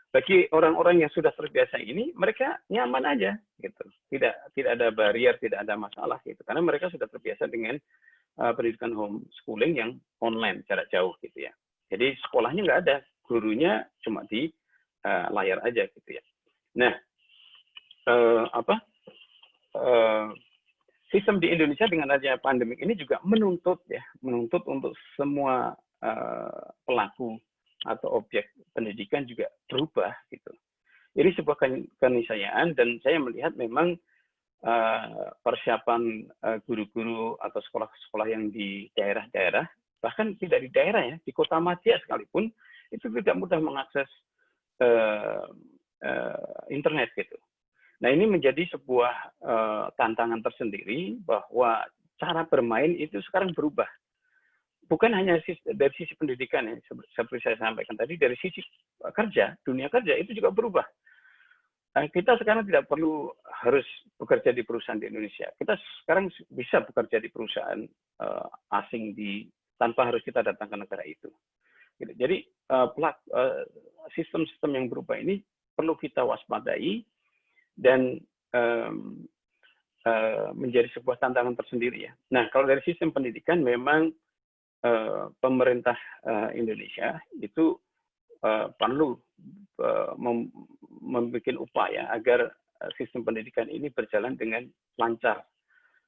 Bagi orang-orang yang sudah terbiasa ini, mereka nyaman aja, gitu. Tidak ada barrier, tidak ada masalah, gitu. Karena mereka sudah terbiasa dengan pendidikan homeschooling yang online, jarak jauh, gitu ya. Jadi sekolahnya nggak ada, gurunya cuma di layar aja, gitu ya. Nah, sistem di Indonesia dengan adanya pandemi ini juga menuntut untuk semua pelaku atau objek pendidikan juga berubah gitu. Ini sebuah keniscayaan dan saya melihat memang persiapan guru-guru atau sekolah-sekolah yang di daerah-daerah, bahkan tidak di daerah ya, di kota madya sekalipun, itu tidak mudah mengakses internet gitu. Nah, ini menjadi sebuah tantangan tersendiri bahwa cara bermain itu sekarang berubah. Bukan hanya dari sisi pendidikan ya, seperti saya sampaikan tadi, dari sisi kerja, dunia kerja itu juga berubah. Kita sekarang tidak perlu harus bekerja di perusahaan di Indonesia. Kita sekarang bisa bekerja di perusahaan asing tanpa harus kita datang ke negara itu. Jadi sistem-sistem yang berubah ini perlu kita waspadai dan menjadi sebuah tantangan tersendiri ya. Nah, kalau dari sistem pendidikan memang pemerintah Indonesia itu perlu membuat upaya agar sistem pendidikan ini berjalan dengan lancar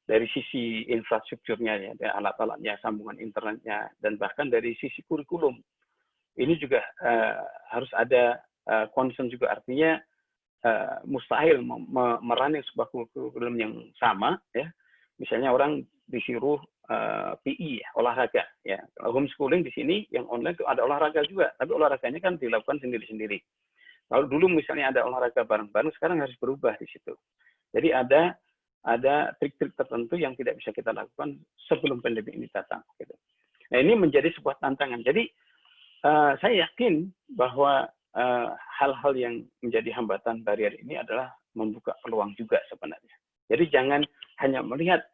dari sisi infrastrukturnya ya, alat-alatnya, sambungan internetnya, dan bahkan dari sisi kurikulum. Ini juga harus ada concern juga, artinya mustahil merunning sebuah kurikulum yang sama ya. Misalnya orang disuruh PI ya, olahraga ya. Homeschooling di sini yang online itu ada olahraga juga, tapi olahraganya kan dilakukan sendiri-sendiri. Kalau dulu misalnya ada olahraga bareng-bareng, sekarang harus berubah di situ. Jadi ada trik-trik tertentu yang tidak bisa kita lakukan sebelum pandemi ini datang. Gitu. Nah, ini menjadi sebuah tantangan. Jadi saya yakin bahwa hal-hal yang menjadi hambatan barier ini adalah membuka peluang juga sebenarnya. Jadi jangan hanya melihat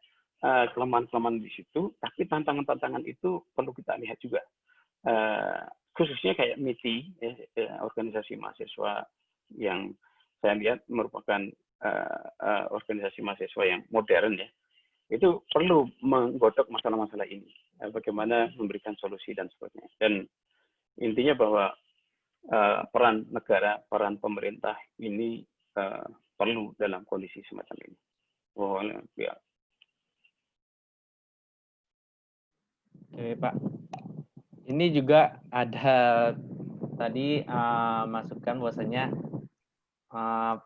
kelemahan-kelemahan di situ, tapi tantangan-tantangan itu perlu kita lihat juga. Khususnya kayak MITI, organisasi mahasiswa yang saya lihat merupakan organisasi mahasiswa yang modern ya, itu perlu menggodok masalah-masalah ini, bagaimana memberikan solusi dan sebagainya. Dan intinya bahwa peran negara, peran pemerintah ini perlu dalam kondisi semacam ini. Ya. Oke, Pak. Ini juga ada tadi masukan bahwasanya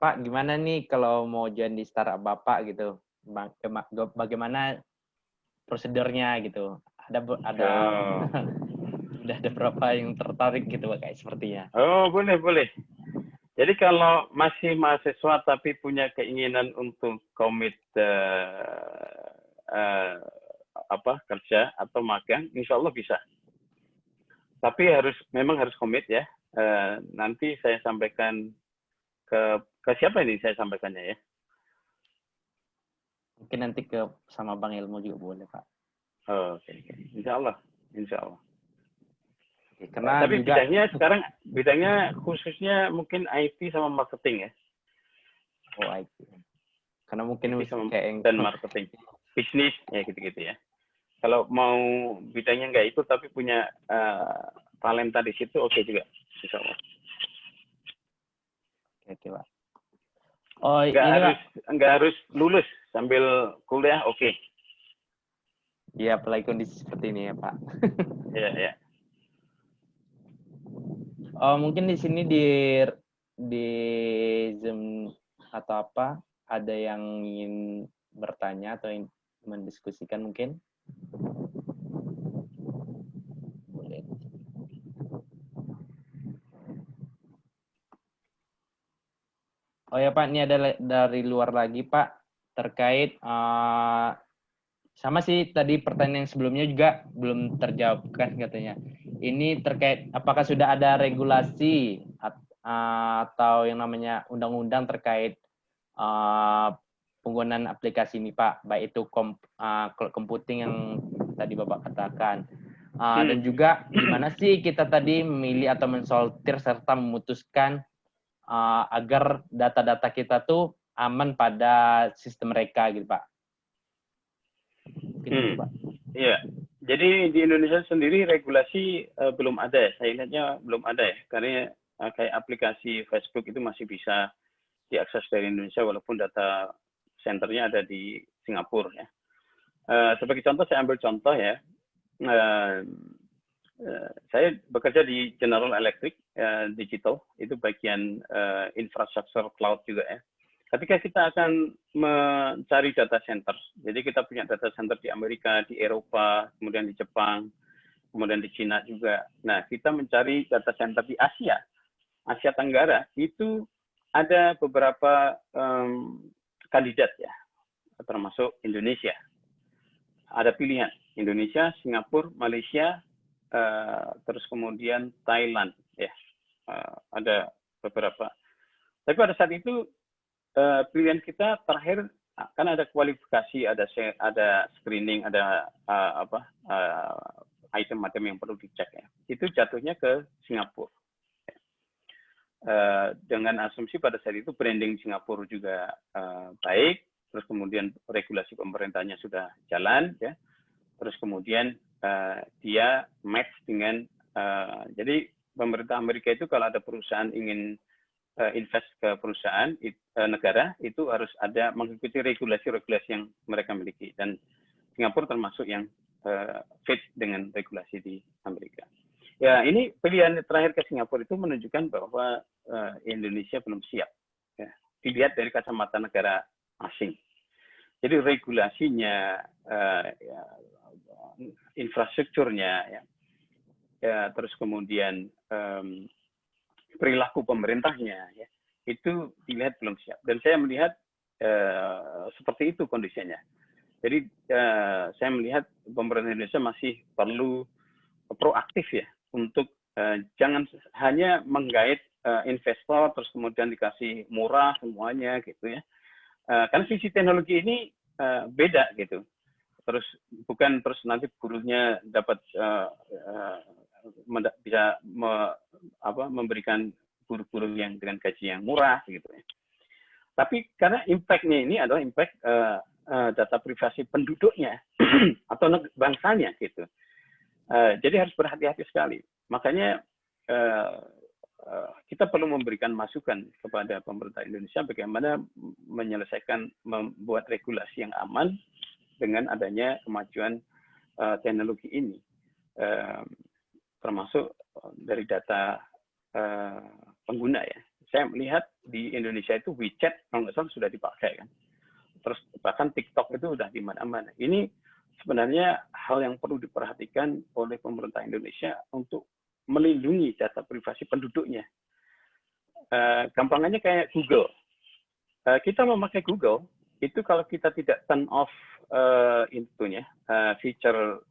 Pak, gimana nih kalau mau join di startup Bapak gitu? Bagaimana prosedurnya gitu? Ada udah ada berapa yang tertarik gitu Pak, kayak sepertinya? Oh, boleh. Jadi kalau masih mahasiswa tapi punya keinginan untuk komit kerja atau magang, insya Allah bisa. Tapi memang harus komit ya. Nanti saya sampaikan ke siapa ini saya sampaikannya ya? Mungkin nanti sama Bang Ilmu juga boleh Pak. Oh, oke. Insya Allah. Oke, karena tapi juga bidangnya khususnya mungkin IT sama marketing ya. Oh, IT. Karena mungkin kayak dan marketing, bisnis ya gitu-gitu ya. Kalau mau bidangnya nggak itu tapi punya talenta di situ, oke juga, insya Allah. Oke, Pak. Oh, nggak harus lulus sambil kuliah, oke. Iya, apalagi kondisi seperti ini ya, Pak. Iya. Oh, mungkin di sini di Zoom atau apa ada yang ingin bertanya atau ingin mendiskusikan mungkin? Boleh. Oh ya Pak, ini ada dari luar lagi Pak, terkait sama sih tadi pertanyaan yang sebelumnya juga belum terjawabkan katanya. Ini terkait apakah sudah ada regulasi atau yang namanya undang-undang terkait penggunaan aplikasi ini Pak, baik itu computing yang tadi Bapak katakan. Dan juga gimana sih kita tadi memilih atau mensortir serta memutuskan agar data-data kita tuh aman pada sistem mereka gitu Pak. Iya, jadi di Indonesia sendiri regulasi belum ada ya, saya lihatnya belum ada ya, karena kayak aplikasi Facebook itu masih bisa diakses dari Indonesia walaupun data centernya ada di Singapura ya. Sebagai contoh, saya ambil contoh ya, saya bekerja di General Electric Digital, itu bagian infrastruktur cloud juga ya. ketika kita akan mencari data center, jadi kita punya data center di Amerika, di Eropa, kemudian di Jepang, kemudian di Cina juga. Nah, kita mencari data center di Asia, Asia Tenggara, itu ada beberapa kandidat ya, termasuk Indonesia. Ada pilihan, Indonesia, Singapura, Malaysia, terus kemudian Thailand, ya, ada beberapa. Tapi pada saat itu pilihan kita terakhir kan ada kualifikasi, ada screening, ada item-item yang perlu dicek ya. Itu jatuhnya ke Singapura. Dengan asumsi pada saat itu branding Singapura juga baik, terus kemudian regulasi pemerintahnya sudah jalan ya. Terus kemudian dia match dengan jadi pemerintah Amerika itu kalau ada perusahaan ingin invest ke perusahaan negara itu harus ada mengikuti regulasi-regulasi yang mereka miliki, dan Singapura termasuk yang fit dengan regulasi di Amerika. Ya, ini pilihan terakhir ke Singapura itu menunjukkan bahwa Indonesia belum siap. Ya. Dilihat dari kacamata negara asing. Jadi regulasinya, infrastrukturnya, ya, terus kemudian perilaku pemerintahnya, ya, itu dilihat belum siap. Dan saya melihat seperti itu kondisinya. Jadi saya melihat pemerintah Indonesia masih perlu proaktif ya, untuk jangan hanya menggait investor terus kemudian dikasih murah semuanya gitu ya. Karena sisi teknologi ini beda gitu. Terus bukan terus nanti buruhnya dapat bisa memberikan buruh-buruh yang dengan gaji yang murah gitu ya. Tapi karena impact-nya ini adalah impact data privasi penduduknya atau bangsanya gitu. Jadi harus berhati-hati sekali. Makanya kita perlu memberikan masukan kepada pemerintah Indonesia bagaimana menyelesaikan, membuat regulasi yang aman dengan adanya kemajuan teknologi ini. Termasuk dari data pengguna ya. Saya melihat di Indonesia itu WeChat kalau nggak salah sudah dipakai kan. Terus bahkan TikTok itu udah di mana-mana. Ini sebenarnya hal yang perlu diperhatikan oleh pemerintah Indonesia untuk melindungi data privasi penduduknya. Gampangannya kayak Google. Kita memakai Google itu kalau kita tidak turn off feature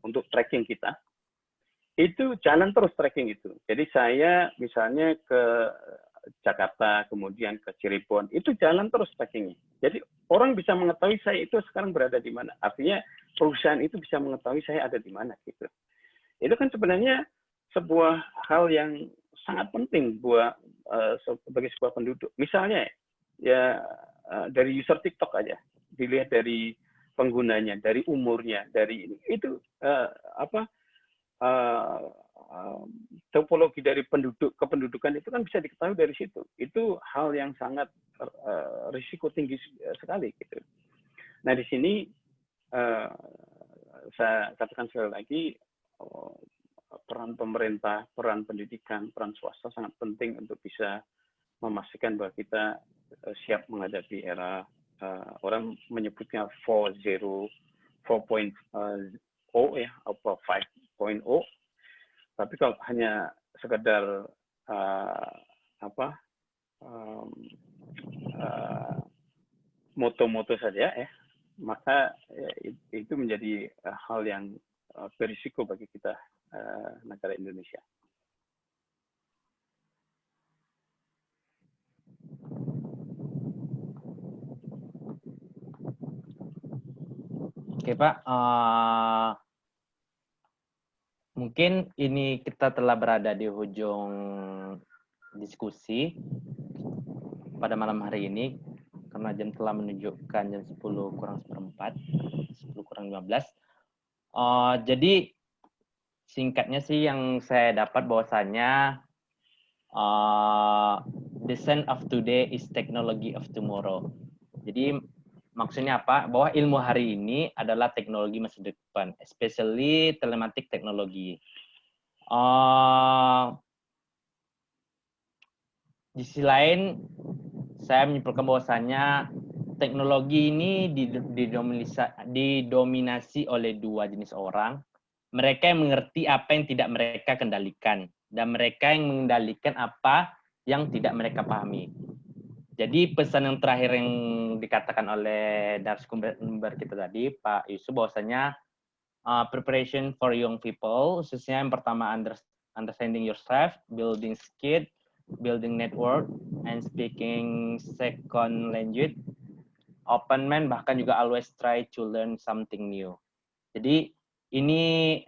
untuk tracking kita, itu jalan terus tracking itu. Jadi saya misalnya ke Jakarta, kemudian ke Cirebon, itu jalan terus trackingnya. Jadi orang bisa mengetahui saya itu sekarang berada di mana. Artinya perusahaan itu bisa mengetahui saya ada di mana gitu. Itu kan sebenarnya sebuah hal yang sangat penting buat sebagai sebuah penduduk. Misalnya ya dari user TikTok aja, dilihat dari penggunanya, dari umurnya, dari ini itu topologi dari kependudukan itu kan bisa diketahui dari situ. Itu hal yang sangat risiko tinggi sekali gitu. Nah di sini saya katakan sekali lagi, peran pemerintah, peran pendidikan, peran swasta sangat penting untuk bisa memastikan bahwa kita siap menghadapi era orang menyebutnya 4.0 ya, atau 5.0. Tapi kalau hanya sekedar moto-moto saja ya, maka itu menjadi hal yang berisiko bagi kita negara Indonesia. Oke Pak, mungkin ini kita telah berada di ujung diskusi pada malam hari ini, karena jam telah menunjukkan jam 10:04, 10:15. Jadi singkatnya sih yang saya dapat bahwasanya the sense of today is technology of tomorrow. Jadi maksudnya apa? Bahwa ilmu hari ini adalah teknologi masa depan, especially telematik teknologi. Di sisi lain, saya menyimpulkan bahwasanya teknologi ini didominasi oleh dua jenis orang. Mereka yang mengerti apa yang tidak mereka kendalikan, dan mereka yang mengendalikan apa yang tidak mereka pahami. Jadi pesan yang terakhir yang dikatakan oleh narasumber kita tadi, Pak Yusuf, bahwasanya preparation for young people, khususnya yang pertama understanding yourself, building skill, building network, and speaking second language, open mind, bahkan juga always try to learn something new. Jadi ini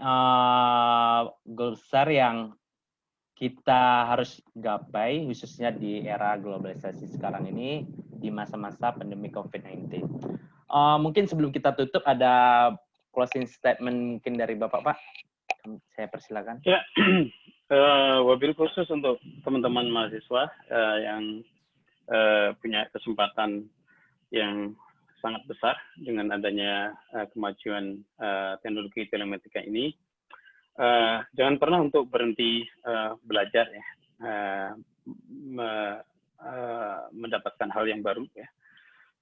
goal besar yang kita harus gapai, khususnya di era globalisasi sekarang ini, di masa-masa pandemi COVID-19. Mungkin sebelum kita tutup, ada closing statement mungkin dari Bapak, Pak. Saya persilakan. Ya, wabil khusus untuk teman-teman mahasiswa yang punya kesempatan yang sangat besar dengan adanya kemajuan teknologi telematika ini. Jangan pernah untuk berhenti belajar ya, mendapatkan hal yang baru ya,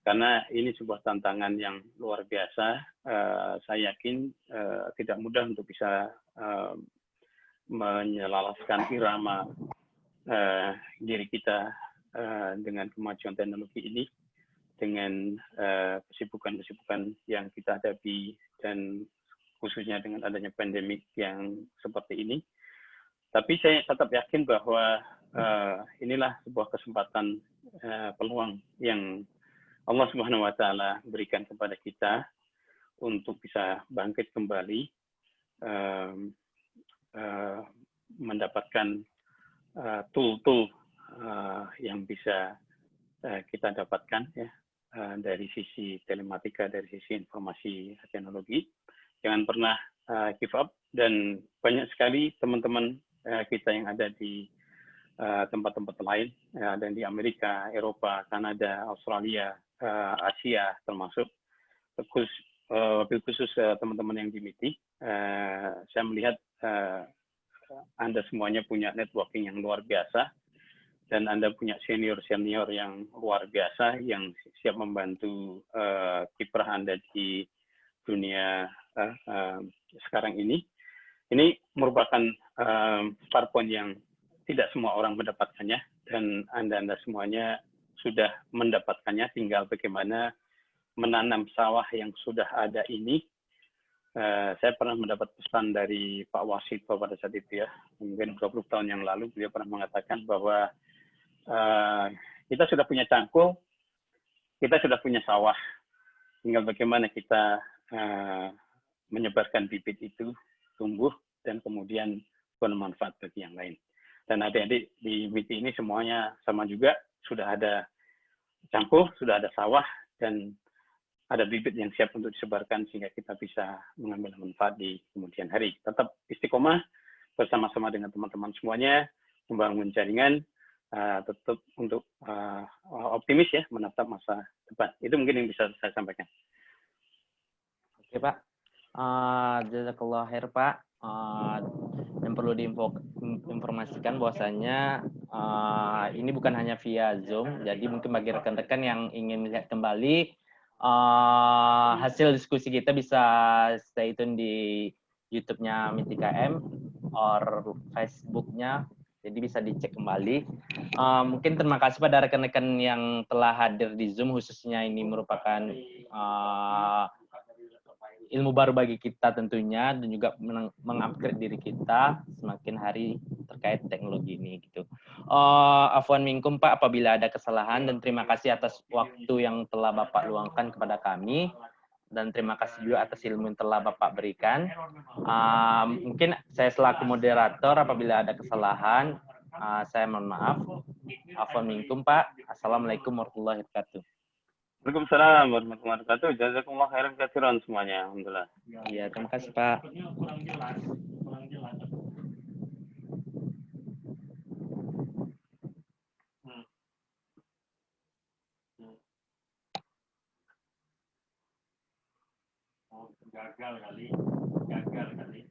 karena ini sebuah tantangan yang luar biasa. Saya yakin tidak mudah untuk bisa menyelaraskan irama diri kita dengan kemajuan teknologi ini, dengan kesibukan-kesibukan yang kita hadapi, dan khususnya dengan adanya pandemik yang seperti ini. Tapi saya tetap yakin bahwa inilah sebuah kesempatan, peluang yang Allah Subhanahu wa Ta'ala berikan kepada kita untuk bisa bangkit kembali, mendapatkan tool-tool yang bisa kita dapatkan ya, dari sisi telematika, dari sisi informasi teknologi. Jangan pernah give up, dan banyak sekali teman-teman kita yang ada di tempat-tempat lain, ada di Amerika, Eropa, Kanada, Australia, Asia termasuk, khusus teman-teman yang di MITI. Saya melihat Anda semuanya punya networking yang luar biasa, dan Anda punya senior-senior yang luar biasa yang siap membantu kiprah Anda di dunia sekarang ini. Ini merupakan PowerPoint yang tidak semua orang mendapatkannya, dan Anda semuanya sudah mendapatkannya. Tinggal bagaimana menanam sawah yang sudah ada ini. Saya pernah mendapat pesan dari Pak Wasid pada saat itu ya, mungkin 20 tahun yang lalu. Beliau pernah mengatakan bahwa kita sudah punya cangkul, kita sudah punya sawah, tinggal bagaimana kita menyebarkan bibit itu tumbuh dan kemudian bermanfaat bagi yang lain. Dan adik-adik di MITI ini semuanya sama juga, sudah ada cangkul, sudah ada sawah, dan ada bibit yang siap untuk disebarkan sehingga kita bisa mengambil manfaat di kemudian hari. Tetap istiqomah bersama-sama dengan teman-teman semuanya, membangun jaringan, tetap untuk optimis ya, menatap masa depan. Itu mungkin yang bisa saya sampaikan. Oke, Pak. Jazakallah khair, Pak. Yang perlu diinformasikan bahwasanya ini bukan hanya via Zoom, jadi mungkin bagi rekan-rekan yang ingin melihat kembali hasil diskusi kita bisa stay tune di YouTube-nya MITI KM or Facebook-nya, jadi bisa dicek kembali. Mungkin terima kasih pada rekan-rekan yang telah hadir di Zoom, khususnya ini merupakan ilmu baru bagi kita tentunya, dan juga mengupgrade diri kita semakin hari terkait teknologi ini gitu. Afwan minkum Pak apabila ada kesalahan, dan terima kasih atas waktu yang telah Bapak luangkan kepada kami, dan terima kasih juga atas ilmu yang telah Bapak berikan. Mungkin saya selaku moderator apabila ada kesalahan, saya mohon maaf. Afwan minkum Pak. Assalamualaikum warahmatullahi wabarakatuh. Waalaikumsalam warahmatullahi wabarakatuh. Jazakumullah khairan katsiran semuanya. Alhamdulillah. Iya, terima kasih Pak. Gagal kali.